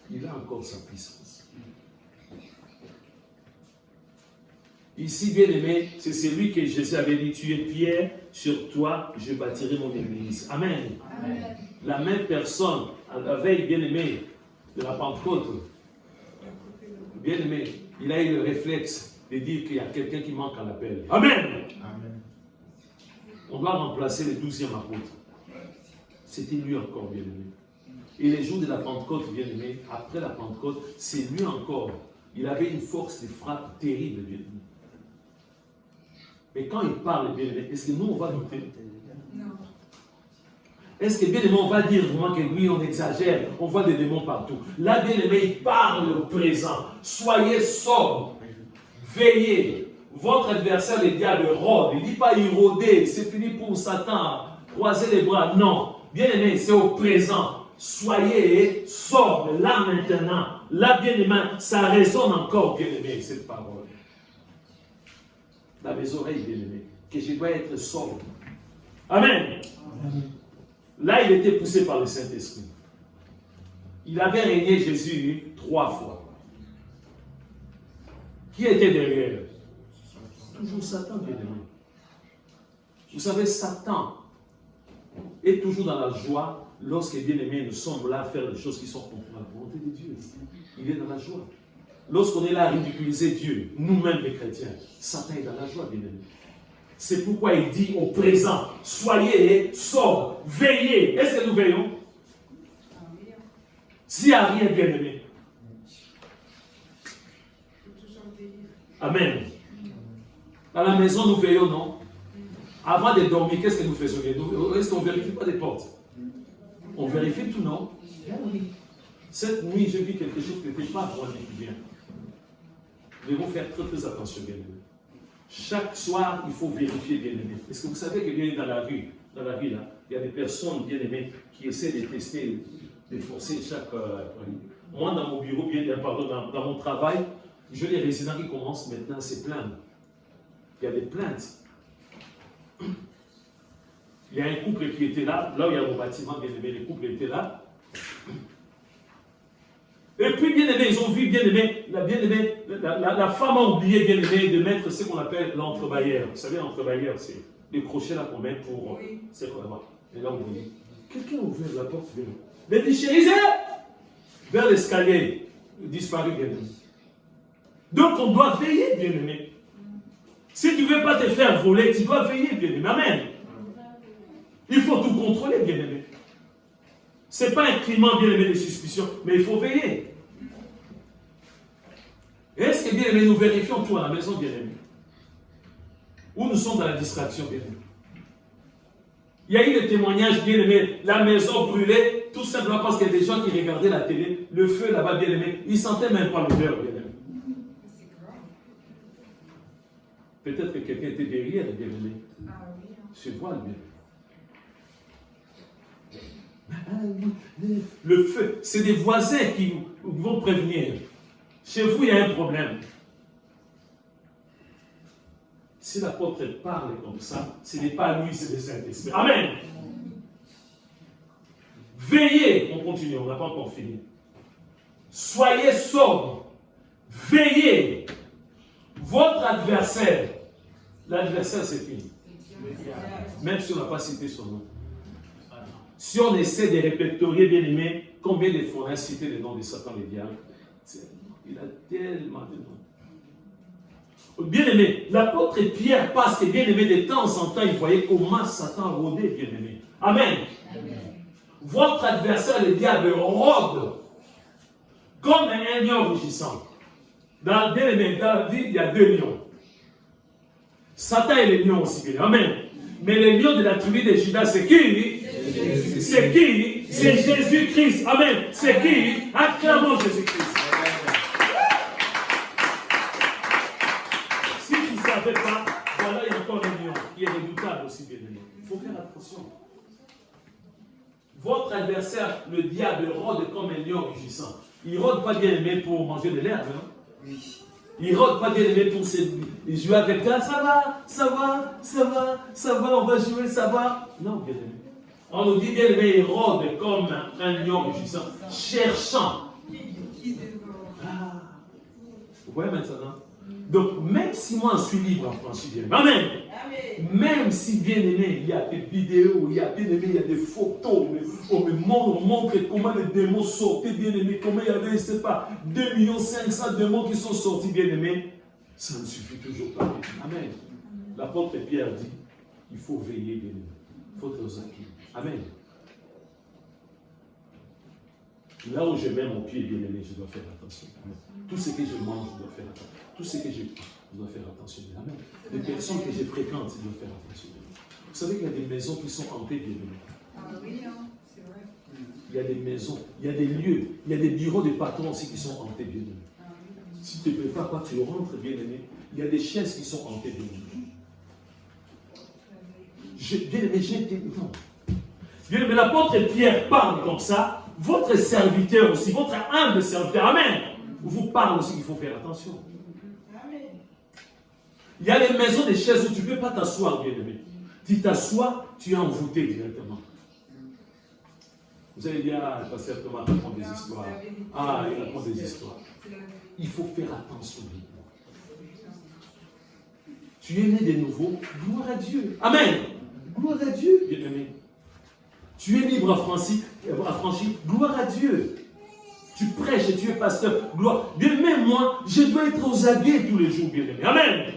Il a encore sa puissance. Ici, bien aimé, c'est celui que Jésus avait dit, tu es Pierre, sur toi je bâtirai mon église. Amen. Amen. La même personne, à la veille, bien aimé, de la Pentecôte, bien aimé, il a eu le réflexe de dire qu'il y a quelqu'un qui manque à l'appel. Amen. Amen. On doit remplacer le 12e apôtre. C'était lui encore, bien aimé. Et les jours de la Pentecôte, bien aimé, après la Pentecôte, c'est lui encore. Il avait une force de frappe terrible, bien aimé. Mais quand il parle, bien aimé, est-ce que nous, on va douter? Non. Est-ce que, bien aimé, on va dire vraiment que oui, on exagère, on voit des démons partout? Là, bien aimé, il parle au présent. Soyez sobres, veillez. Votre adversaire, le diable, rôde. Il ne dit pas il rôdait, c'est fini pour Satan, croiser les bras. Non. Bien aimé, c'est au présent. Soyez sobres, là maintenant. Là, bien aimé, ça résonne encore, bien aimé, cette parole. Dans mes oreilles, bien aimé, que je dois être sobre. Amen. Amen. Là, il était poussé par le Saint-Esprit. Il avait régné Jésus 3 fois. Qui était derrière? Toujours Satan, bien aimé. Vous savez, Satan est toujours dans la joie lorsque, bien aimé, nous sommes là à faire des choses qui sont contre la volonté de Dieu. Il est dans la joie. Lorsqu'on est là à ridiculiser Dieu, nous-mêmes les chrétiens, Satan est dans la joie, bien aimé. C'est pourquoi il dit au présent, soyez sobres, veillez. Est-ce que nous veillons? S'il n'y a rien, bien aimé. Amen. Dans la maison, nous veillons, non? Avant de dormir, qu'est-ce que nous faisons? Est-ce qu'on ne vérifie pas des portes? On vérifie tout, non? Cette nuit, j'ai vu quelque chose qui n'était pas vraiment bien. Nous devons faire très très attention, bien aimé. Chaque soir, il faut vérifier, bien aimé. Est-ce que vous savez que bien dans la rue, là, il y a des personnes, bien aimées, qui essaient de tester, de forcer chaque... Moi, dans mon bureau, dans mon travail, j'ai des résidents qui commencent maintenant à se plaindre. Il y a des plaintes. Il y a un couple qui était là où il y a mon bâtiment, bien aimé, le couple était là. Et puis, bien aimé, ils ont vu, bien aimé, la femme a oublié, bien aimé, de mettre ce qu'on appelle l'entrebâilleur. Vous savez, l'entrebâilleur, c'est les crochets là qu'on met pour... C'est quoi là-bas? Et là, on dit, quelqu'un a ouvert la porte, bien aimé. Mais dit, chérie, vers l'escalier, disparu, bien aimé. Donc, on doit veiller, bien aimé. Si tu ne veux pas te faire voler, tu dois veiller, bien aimé. Amen. Il faut tout contrôler, bien aimé. Ce n'est pas un climat, bien aimé, de suspicion, mais il faut veiller. Est-ce que, bien aimé, nous vérifions tout à la maison, bien aimé? Ou nous sommes dans la distraction, bien aimé? Il y a eu des témoignages, bien aimé, la maison brûlait, tout simplement parce qu'il y a des gens qui regardaient la télé, le feu là-bas, bien aimé, ils ne sentaient même pas l'odeur, bien aimé. Peut-être que quelqu'un était derrière, bien aimé. Se voile, bien aimé. Le feu, c'est des voisins qui vont prévenir. Chez vous, il y a un problème. Si l'apôtre parle comme ça, ce n'est pas lui, c'est le Saint-Esprit. Amen. Veillez, on continue, on n'a pas encore fini. Soyez sobre, veillez. Votre adversaire, l'adversaire c'est qui? Même si on n'a pas cité son nom. Si on essaie de répertorier, bien aimé, combien de fois on a cité le nom de Satan, le diable? Il a tellement de noms. Bien aimé, l'apôtre Pierre passe, et bien aimé, de temps en temps, il voyait comment Satan rôdait, bien aimé. Amen. Amen. Votre adversaire, le diable, rôde comme un lion rugissant. Dans la vie, il y a deux lions. Satan est le lion aussi. Amen. Mais le lion de la tribu de Judas, c'est qui? C'est qui? C'est Jésus-Christ. Amen. C'est qui? Acclamons Jésus-Christ. Si tu ne savais pas, voilà, il y a encore un lion qui est redoutable aussi, bien aimé. Il faut faire attention. Votre adversaire, le diable, rôde comme un lion rugissant. Il ne rôde pas, bien aimé, pour manger de l'herbe. Hein? Oui. Il ne rôde pas, bien aimé, pour jouer avec toi. Ça va, ça va, ça va, ça va, on va jouer, ça va. Non, bien aimé. On nous dit, bien aimé, il rôde comme un lion rugissant, cherchant. Ah. Vous voyez maintenant? Donc, même si moi je suis libre en franchise, bien aimé. Amen. Même si, bien aimé, il y a des vidéos, il y a bien aimé, il y a des photos, on me montre comment les démons sortaient, bien aimé, comment il y avait, je ne sais pas, 2 500 000 démons qui sont sortis, bien aimé. Ça ne suffit toujours pas. Amen. L'apôtre Pierre dit, il faut veiller, bien aimé. Il faut être aux acquis. Amen. Là où je mets mon pied, bien aimé, je dois faire attention. Amen. Tout ce que je mange, je dois faire attention. Tout ce que je dois faire attention. Amen. Les personnes que je fréquente, je dois faire attention. Vous savez qu'il y a des maisons qui sont hantées, bien aimé. Ah oui, c'est vrai. Il y a des maisons, il y a des lieux, il y a des bureaux de patrons aussi qui sont hantés, bien aimé. Si tu ne te prépares pas, tu rentres, bien aimé. Il y a des chaises qui sont hantées, bien aimé. Bien aimé, j'ai été. Non. Bien aimé, l'apôtre Pierre parle comme ça. Votre serviteur aussi, votre humble serviteur, amen, vous parle aussi qu'il faut faire attention. Amen. Il y a les maisons des chaises où tu ne peux pas t'asseoir, bien aimé. Tu t'assois, tu es envoûté directement. Vous allez dire, ah, le pasteur Thomas raconte des histoires. Ah, il raconte des histoires. Il faut faire attention. Tu es né de nouveau, gloire à Dieu. Amen. Gloire à Dieu, bien aimé. Tu es libre affranchi, gloire à Dieu. Tu prêches et tu es pasteur, gloire. Bien aimé, moi, je dois être aux aguets tous les jours, bien aimé. Amen.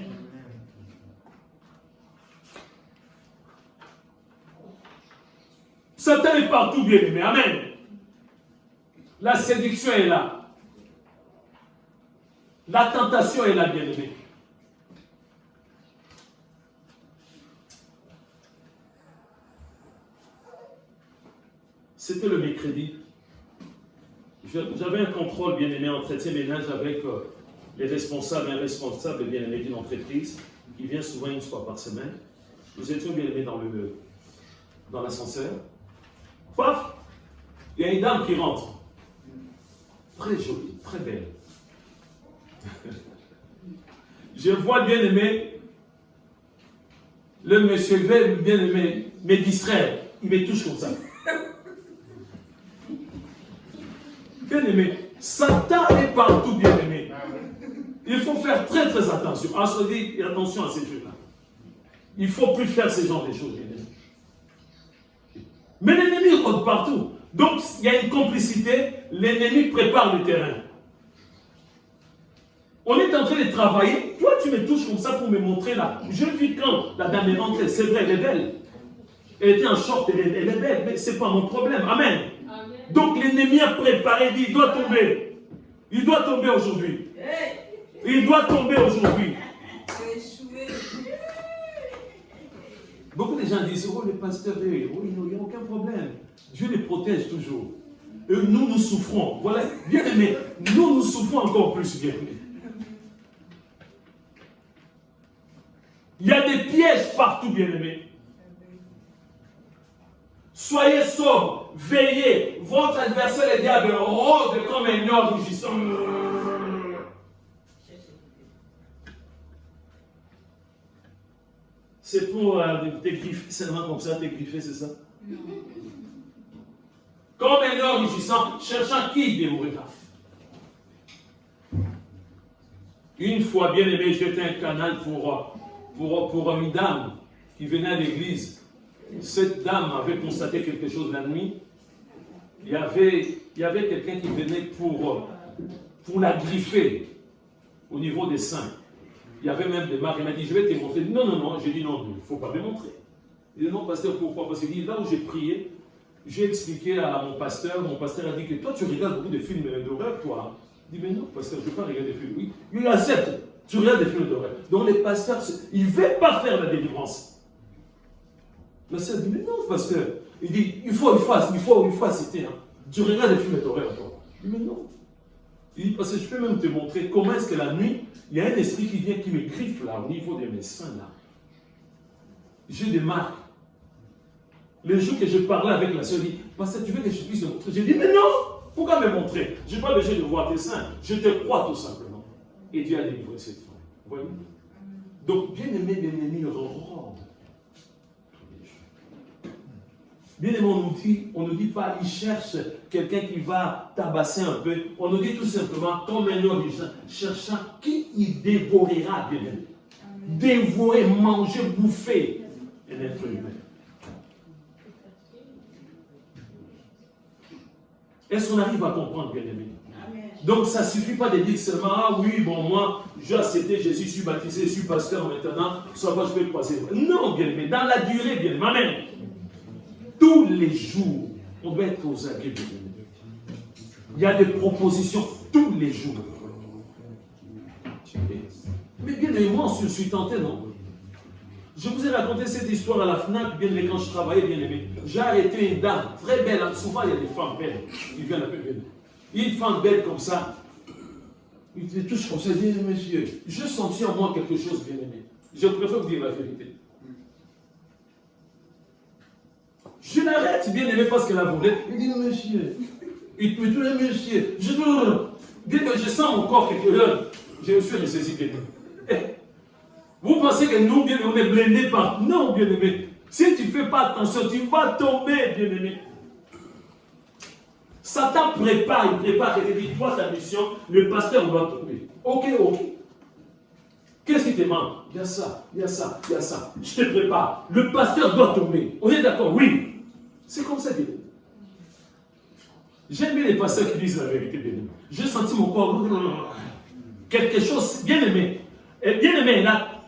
Satan est partout, bien aimé. Amen. La séduction est là. La tentation est là, bien aimé. C'était le mercredi. J'avais un contrôle, bien aimé, entretien ménage avec les responsables et un responsable, bien aimé, d'une entreprise qui vient souvent une fois par semaine. Nous étions, bien aimés, dans l'ascenseur. Paf! Il y a une dame qui rentre. Très jolie, très belle. Je vois, bien aimé, le monsieur veut, bien aimé, me distraire. Il me touche comme ça. Bien aimé, Satan est partout, bien aimé. Il faut faire très très attention. On se dit attention à ces jeux-là. Il ne faut plus faire ce genre de choses, bien aimé. Mais l'ennemi rôde partout. Donc, il y a une complicité. L'ennemi prépare le terrain. On est en train de travailler. Toi, tu me touches comme ça pour me montrer là. Je vis quand la dame est rentrée. C'est vrai, elle est belle. Elle était en short, elle est belle. Mais ce n'est pas mon problème. Amen. Donc l'ennemi a préparé, dit, il doit tomber. Il doit tomber aujourd'hui. Il doit tomber aujourd'hui. Beaucoup de gens disent, oh le pasteur, oh, il n'y a aucun problème. Dieu les protège toujours. Et nous, nous souffrons. Voilà, bien aimé, nous souffrons encore plus, bien aimé. Il y a des pièges partout, bien aimé. Soyez sobres, veillez. Votre adversaire, le diable, rôde comme un lion rugissant. C'est pour t'égriffer, seulement comme ça, t'égriffer, c'est ça? comme un homme rugissant, cherchant qui il dévorera. Une fois, bien aimé, j'étais un canal pour une dame qui venait à l'église. Cette dame avait constaté quelque chose la nuit. Il y avait quelqu'un qui venait pour la griffer au niveau des seins. Il y avait même des marques. Il m'a dit, je vais te montrer. Non, non, non. J'ai dit, non, il ne faut pas me montrer. Il dit, non, pasteur, pourquoi? Parce qu'il dit, là où j'ai prié, j'ai expliqué à mon pasteur a dit que toi, tu regardes beaucoup de films d'horreur, toi. Il dit, mais non, pasteur, je ne veux pas regarder des films. Oui, il accepte. Tu regardes des films d'horreur. Donc les pasteurs, ils ne veulent pas faire la délivrance. La sœur dit, mais non, pasteur. Il dit, il faut accepter. Hein. Tu regardes des films d'horreur, toi. Il dit, mais non. Il dit, parce que je peux même te montrer comment est-ce que la nuit, il y a un esprit qui vient, qui me griffe là, au niveau de mes seins là. J'ai des marques. Le jour que je parlais avec la sœur, il dit, pasteur, tu veux que je puisse te montrer? J'ai dit, mais non, pourquoi me montrer? Je n'ai pas besoin de voir tes seins. Je te crois tout simplement. Et Dieu a délivré cette femme. Vous voyez? Donc, bien aimé, rende. Bien aimé, on ne dit pas, il cherche quelqu'un qui va tabasser un peu. On nous dit tout simplement, comme un homme cherchant qui il dévorera, bien aimé. Dévorer, manger, bouffer un être humain. Est-ce qu'on arrive à comprendre, bien aimé? Donc, ça ne suffit pas de dire seulement, ah oui, bon, moi, j'ai accepté Jésus, je suis baptisé, je suis pasteur maintenant, ça va, je vais le passer. Non, bien aimé, dans la durée, bien aimé, amen. Tous les jours, on doit être aux aguets, bien aimé. Il y a des propositions tous les jours. Mais bien aimé, moi, je suis tenté, non? Je vous ai raconté cette histoire à la FNAC, bien aimé, quand je travaillais, bien aimé. J'ai arrêté une dame très belle. Souvent, il y a des femmes belles qui viennent un peu belles. Une femme belle comme ça, il te touche comme ça, bien aimé, monsieur. Je sentis en moi quelque chose, bien aimé. Je préfère vous dire la vérité. Je l'arrête, bien aimé, parce qu'elle a volé. Il dit, monsieur. Il peut tout le monsieur. Dès que je sens mon corps quelque chose, je me suis ressaisi, bien aimé. Vous pensez que nous, bien aimé, on est blindés par... Non, bien aimé. Si tu ne fais pas attention, tu vas tomber, bien aimé. Satan prépare, il te dit, toi, ta mission, le pasteur doit tomber. Ok. Qu'est-ce qui te manque? Il y a ça. Je te prépare. Le pasteur doit tomber. On est d'accord? Oui. C'est comme ça, bien aimé. J'aime bien les pasteurs qui disent la vérité, bien aimé. J'ai senti mon corps, quelque chose, bien aimé. Et bien aimé, là,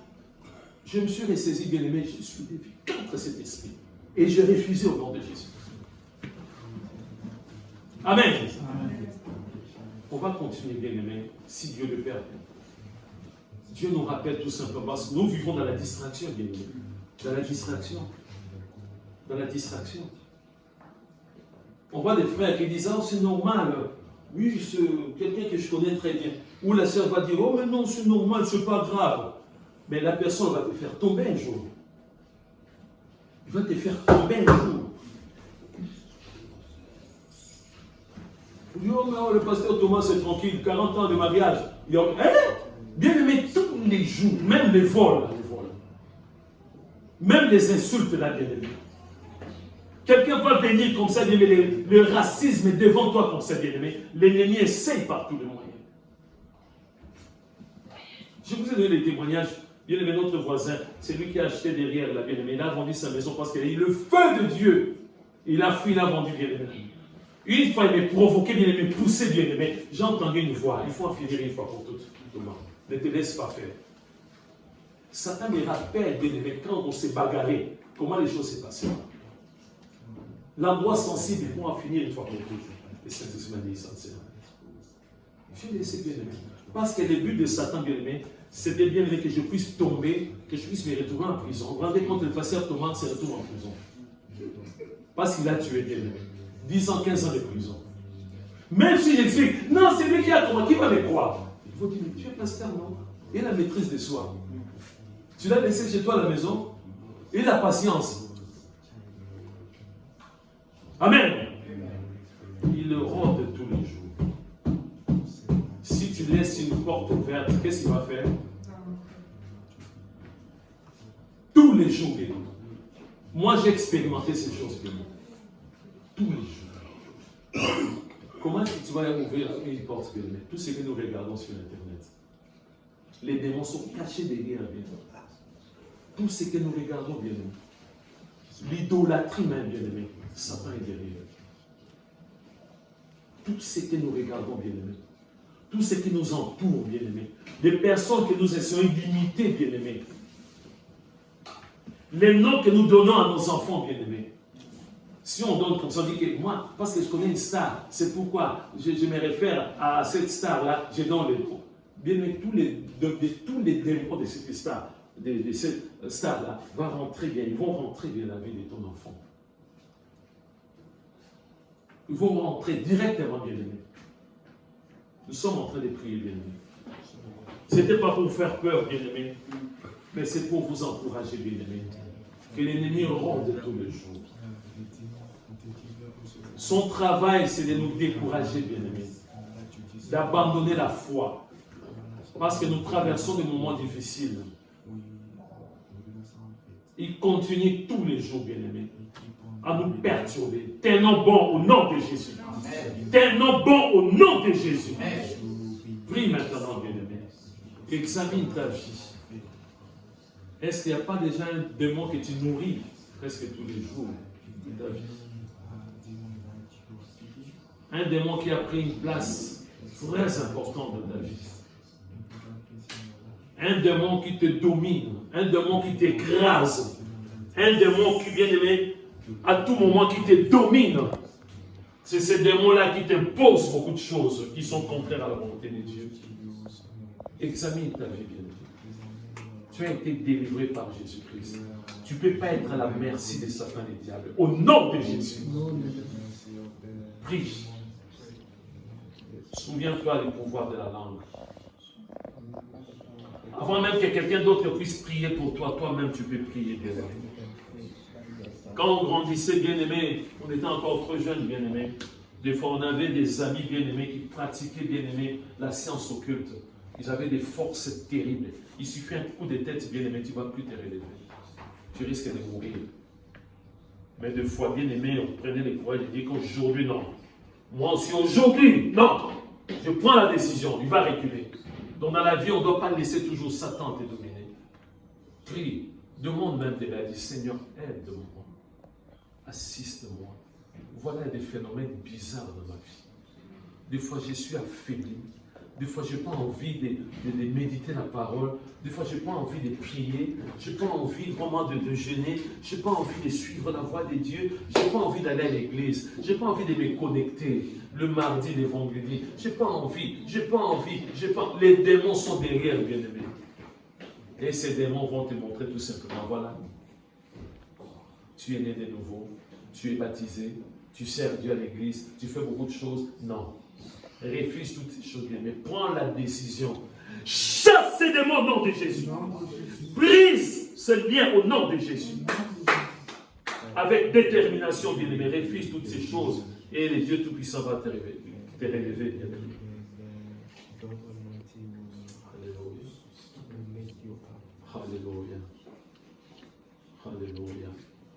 je me suis ressaisi, bien aimé, je suis dévié contre cet esprit. Et j'ai refusé au nom de Jésus. Amen. On va continuer, bien aimé, si Dieu le permet. Dieu nous rappelle tout simplement, parce que nous vivons dans la distraction, bien aimé. Dans la distraction. On voit des frères qui disent, oh, c'est normal. Oui, c'est quelqu'un que je connais très bien. Ou la sœur va dire, oh, mais non, c'est normal, c'est pas grave. Mais la personne va te faire tomber un jour. Il va te faire tomber un jour. Il dit, oh, mais le pasteur Thomas, c'est tranquille, 40 ans de mariage. Il dit, bien aimé, tous les jours, même les vols, même les insultes, là, bien aimé. Quelqu'un va venir comme ça, bien aimé, le racisme est devant toi comme ça, bien aimé. L'ennemi essaye par tous les moyens. Je vous ai donné les témoignages. Bien aimé, notre voisin, c'est lui qui a acheté derrière la bien-aimée. Il a vendu sa maison parce qu'il a eu le feu de Dieu. Il a fui, il a vendu, bien aimé. Une fois, il m'a provoqué, bien aimé, poussé, bien aimé. J'ai entendu une voix. Il faut en finir une fois pour toutes. Thomas, ne te laisse pas faire. Satan me rappelle, bien aimé, quand on s'est bagarré, comment les choses s'est passées. L'endroit sensible, il faut en finir une fois pour toutes. Et Saint-Esprit m'a dit, je vais laisser, bien aimé. Parce que le but de Satan, bien aimé, c'était bien aimé que je puisse tomber, que je puisse me retrouver en prison. Vous vous rendez compte, le pasteur Thomas se retrouve en prison. Parce qu'il a tué, bien aimé. 10 ans, 15 ans de prison. Même si j'explique, non, c'est lui qui a Thomas, qui va me croire? Il faut dire, mais tu es pasteur, non? Et la maîtrise de soi. Tu l'as laissé chez toi à la maison, et la patience. Amen. Il rôde tous les jours. Si tu laisses une porte ouverte, qu'est-ce qu'il va faire? Tous les jours, bien. Moi, j'ai expérimenté ces choses, bien. Tous les jours. Comment tu vas ouvrir une porte, bien-aimé? Tout ce que nous regardons sur Internet. Les démons sont cachés derrière, bien-aimé. Tout ce que nous regardons, bien-aimé. L'idolâtrie même, bien-aimé. Satan est derrière. Tout ce que nous regardons, bien-aimé. Tout ce qui nous entoure, bien-aimé. Les personnes que nous essayons d'imiter, bien-aimé. Les noms que nous donnons à nos enfants, bien-aimés. Si on donne comme ça, on dit que moi, parce que je connais une star, c'est pourquoi je me réfère à cette star-là, je donne le nom. Bien-aimé, tous les démons de cette star, de cette star-là, vont rentrer bien, ils vont rentrer dans la vie de ton enfant. Ils vont rentrer directement, bien-aimé. Nous sommes en train de prier, bien-aimé. Ce n'était pas pour vous faire peur, bien-aimé, mais c'est pour vous encourager, bien-aimé. Que l'ennemi ronde tous les jours. Son travail, c'est de nous décourager, bien-aimés. D'abandonner la foi. Parce que nous traversons des moments difficiles. Il continue tous les jours, bien-aimés, à nous perturber. T'es un nom bon au nom de Jésus. T'es un nom bon au nom de Jésus. Prie maintenant, bien-aimé. Examine ta vie. Est-ce qu'il n'y a pas déjà un démon que tu nourris presque tous les jours de ta vie? Un démon qui a pris une place très importante dans ta vie. Un démon qui te domine. Un démon qui t'écrase. Un démon qui, bien aimé, à tout moment qui te domine. C'est ce démon-là qui t'impose beaucoup de choses qui sont contraires à la volonté de Dieu. Examine ta vie, bien aimé. Tu as été délivré par Jésus-Christ. Tu ne peux pas être à la merci de Satan et des diables. Au nom de Jésus. Prie. Souviens-toi du pouvoir de la langue. Avant même que quelqu'un d'autre puisse prier pour toi, toi-même tu peux prier, bien-aimé. Quand on grandissait, bien-aimé, on était encore trop jeunes, bien-aimé. Des fois, on avait des amis bien-aimés qui pratiquaient, bien-aimé, la science occulte. Ils avaient des forces terribles. Il suffit un coup de tête, bien-aimé, tu ne vas plus te relever. Tu risques de mourir. Mais des fois, bien-aimé, on prenait le courage de dire qu'aujourd'hui, non. Moi aussi, aujourd'hui, non. Je prends la décision, il va reculer. Donc dans la vie, on ne doit pas laisser toujours Satan te dominer. Prie, demande même de l'aide. Seigneur, aide-moi. Assiste-moi. Voilà des phénomènes bizarres dans ma vie. Des fois, je suis affaibli. Des fois, je n'ai pas envie de méditer la parole. Des fois, je n'ai pas envie de prier. Je n'ai pas envie vraiment de jeûner. Je n'ai pas envie de suivre la voie de Dieu. Je n'ai pas envie d'aller à l'église. Je n'ai pas envie de me connecter le mardi, le vendredi. Je n'ai pas envie. Les démons sont derrière, bien-aimés. Et ces démons vont te montrer tout simplement, voilà. Tu es né de nouveau. Tu es baptisé. Tu sers Dieu à l'église. Tu fais beaucoup de choses. Non. Refuse toutes ces choses, mais prends la décision. Chasse ces démons au nom de Jésus. Brise ce lien au nom de Jésus. Avec détermination, bien aimé. Refuse toutes ces choses. Et le Dieu Tout-Puissant va te relever, bien aimé. Alléluia. Alléluia.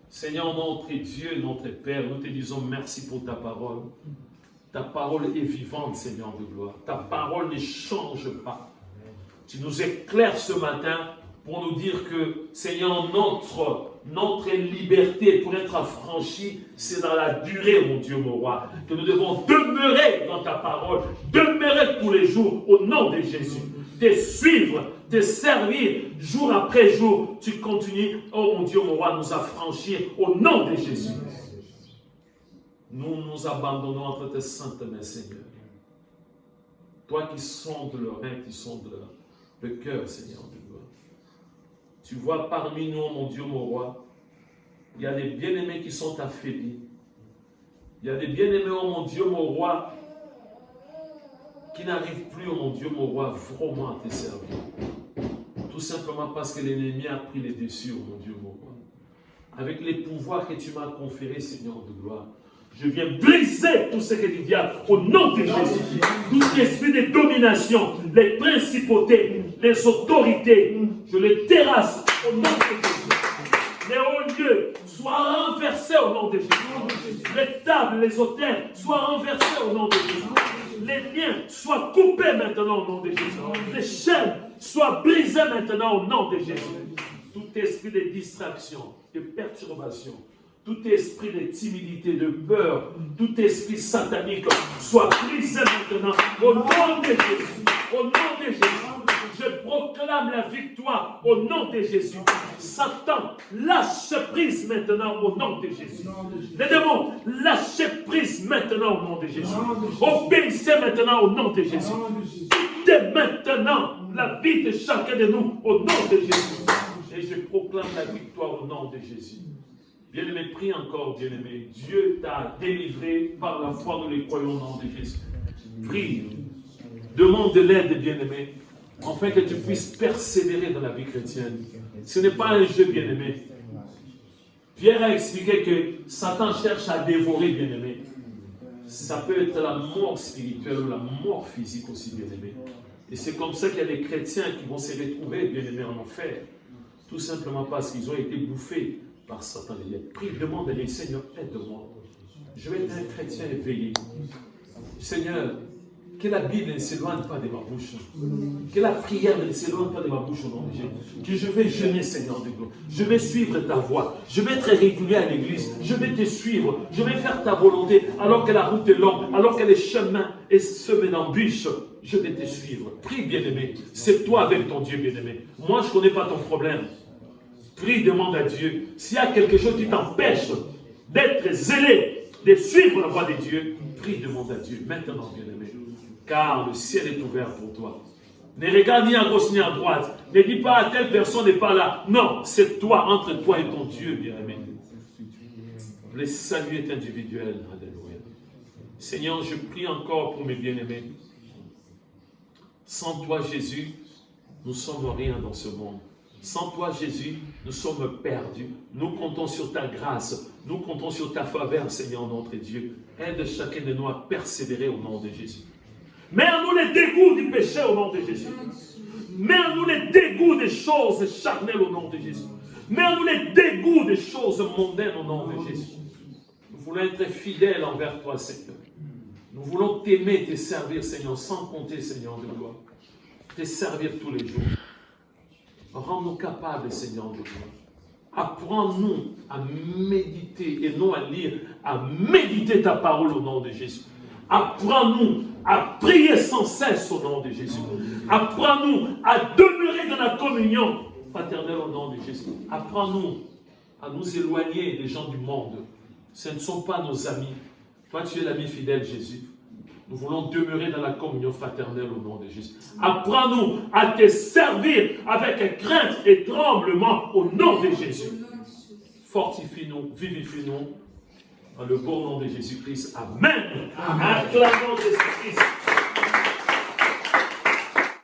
Seigneur, notre Dieu, notre Père, nous te disons merci pour ta parole. Ta parole est vivante, Seigneur de gloire. Ta parole ne change pas. Tu nous éclaires ce matin pour nous dire que, Seigneur, notre liberté pour être affranchie, c'est dans la durée, mon Dieu, mon roi. Que nous devons demeurer dans ta parole, demeurer tous les jours au nom de Jésus. Te suivre, te servir jour après jour. Tu continues, oh mon Dieu, mon roi, nous affranchir au nom de Jésus. Nous nous abandonnons entre tes saintes mains, Seigneur. Toi qui sondes le rein, qui sondes le cœur, Seigneur de gloire. Tu vois parmi nous, mon Dieu, mon roi, il y a des bien-aimés qui sont affaiblis. Il y a des bien-aimés, oh mon Dieu, mon roi, qui n'arrivent plus, oh mon Dieu, mon roi, vraiment à te servir. Tout simplement parce que l'ennemi a pris les dessus, oh mon Dieu, mon roi. Avec les pouvoirs que tu m'as conférés, Seigneur de gloire, je viens briser tout ce que le diable au nom de Jésus. Tout esprit de domination, les principautés, les autorités, je les terrasse au nom de Jésus. Les hauts lieux soient renversés au nom de Jésus. Les tables, les autels soient renversés au nom de Jésus. coupées maintenant au nom de Jésus. Les chaînes soient brisées maintenant au nom de Jésus. Tout esprit de distraction, de perturbation, tout esprit de timidité, de peur, tout esprit satanique soit brisé maintenant au nom de Jésus. Au nom de Jésus. Je proclame la victoire au nom de Jésus. Satan, lâche prise maintenant au nom de Jésus. Les démons, lâchez prise maintenant au nom de Jésus. Obéissez maintenant au nom de Jésus. Quittez maintenant la vie de chacun de nous au nom de Jésus. Et je proclame la victoire au nom de Jésus. Bien-aimé, prie encore, bien-aimé. Dieu t'a délivré par la foi, nous les croyons au nom de Jésus. Prie. Demande de l'aide, bien-aimé, afin que tu puisses persévérer dans la vie chrétienne. Ce n'est pas un jeu, bien-aimé. Pierre a expliqué que Satan cherche à dévorer, bien-aimé. Ça peut être la mort spirituelle ou la mort physique aussi, bien-aimé. Et c'est comme ça qu'il y a des chrétiens qui vont se retrouver, bien-aimés, en enfer. Tout simplement parce qu'ils ont été bouffés par Satan. Il a pris, demande à lui, Seigneur, aide-moi. Je vais être un chrétien éveillé. Seigneur, que la Bible ne s'éloigne pas de ma bouche. Que la prière ne s'éloigne pas de ma bouche au nom de Jésus. Que je vais jeûner, Seigneur de gloire. Je vais suivre ta voie. Je vais être régulier à l'église. Je vais te suivre. Je vais faire ta volonté. Alors que la route est longue, alors que les chemins est semé d'embûches, je vais te suivre. Prie, bien-aimé. C'est toi avec ton Dieu, bien-aimé. Moi, je ne connais pas ton problème. Prie, demande à Dieu. S'il y a quelque chose qui t'empêche d'être zélé, de suivre la voie de Dieu, prie, demande à Dieu. Maintenant, bien-aimé. Car le ciel est ouvert pour toi. Ne regarde ni à gauche ni à droite. Ne dis pas à telle personne n'est pas là. Non, c'est toi, entre toi et ton Dieu, bien-aimé. Le salut est individuel. Alléluia. Seigneur, je prie encore pour mes bien-aimés. Sans toi, Jésus, nous ne sommes rien dans ce monde. Sans toi, Jésus, nous sommes perdus. Nous comptons sur ta grâce. Nous comptons sur ta faveur, Seigneur, notre Dieu. Aide chacun de nous à persévérer au nom de Jésus. Mets en nous les dégoûts du péché au nom de Jésus. Mets en nous les dégoûts des choses charnelles au nom de Jésus. Mets en nous les dégoûts des choses mondaines au nom de Jésus. Nous voulons être fidèles envers toi, Seigneur. Nous voulons t'aimer, te servir, Seigneur, sans compter, Seigneur de gloire. Te servir tous les jours. Rends-nous capables, Seigneur de gloire. Apprends-nous à méditer et non à lire, à méditer ta parole au nom de Jésus. Apprends-nous à prier sans cesse au nom de Jésus. Apprends-nous à demeurer dans la communion fraternelle au nom de Jésus. Apprends-nous à nous éloigner des gens du monde. Ce ne sont pas nos amis. Toi, tu es l'ami fidèle, Jésus. Nous voulons demeurer dans la communion fraternelle au nom de Jésus. Apprends-nous à te servir avec crainte et tremblement au nom de Jésus. Fortifie-nous, vivifie-nous. Dans le beau nom de Jésus-Christ. Amen. Acclamons Jésus-Christ.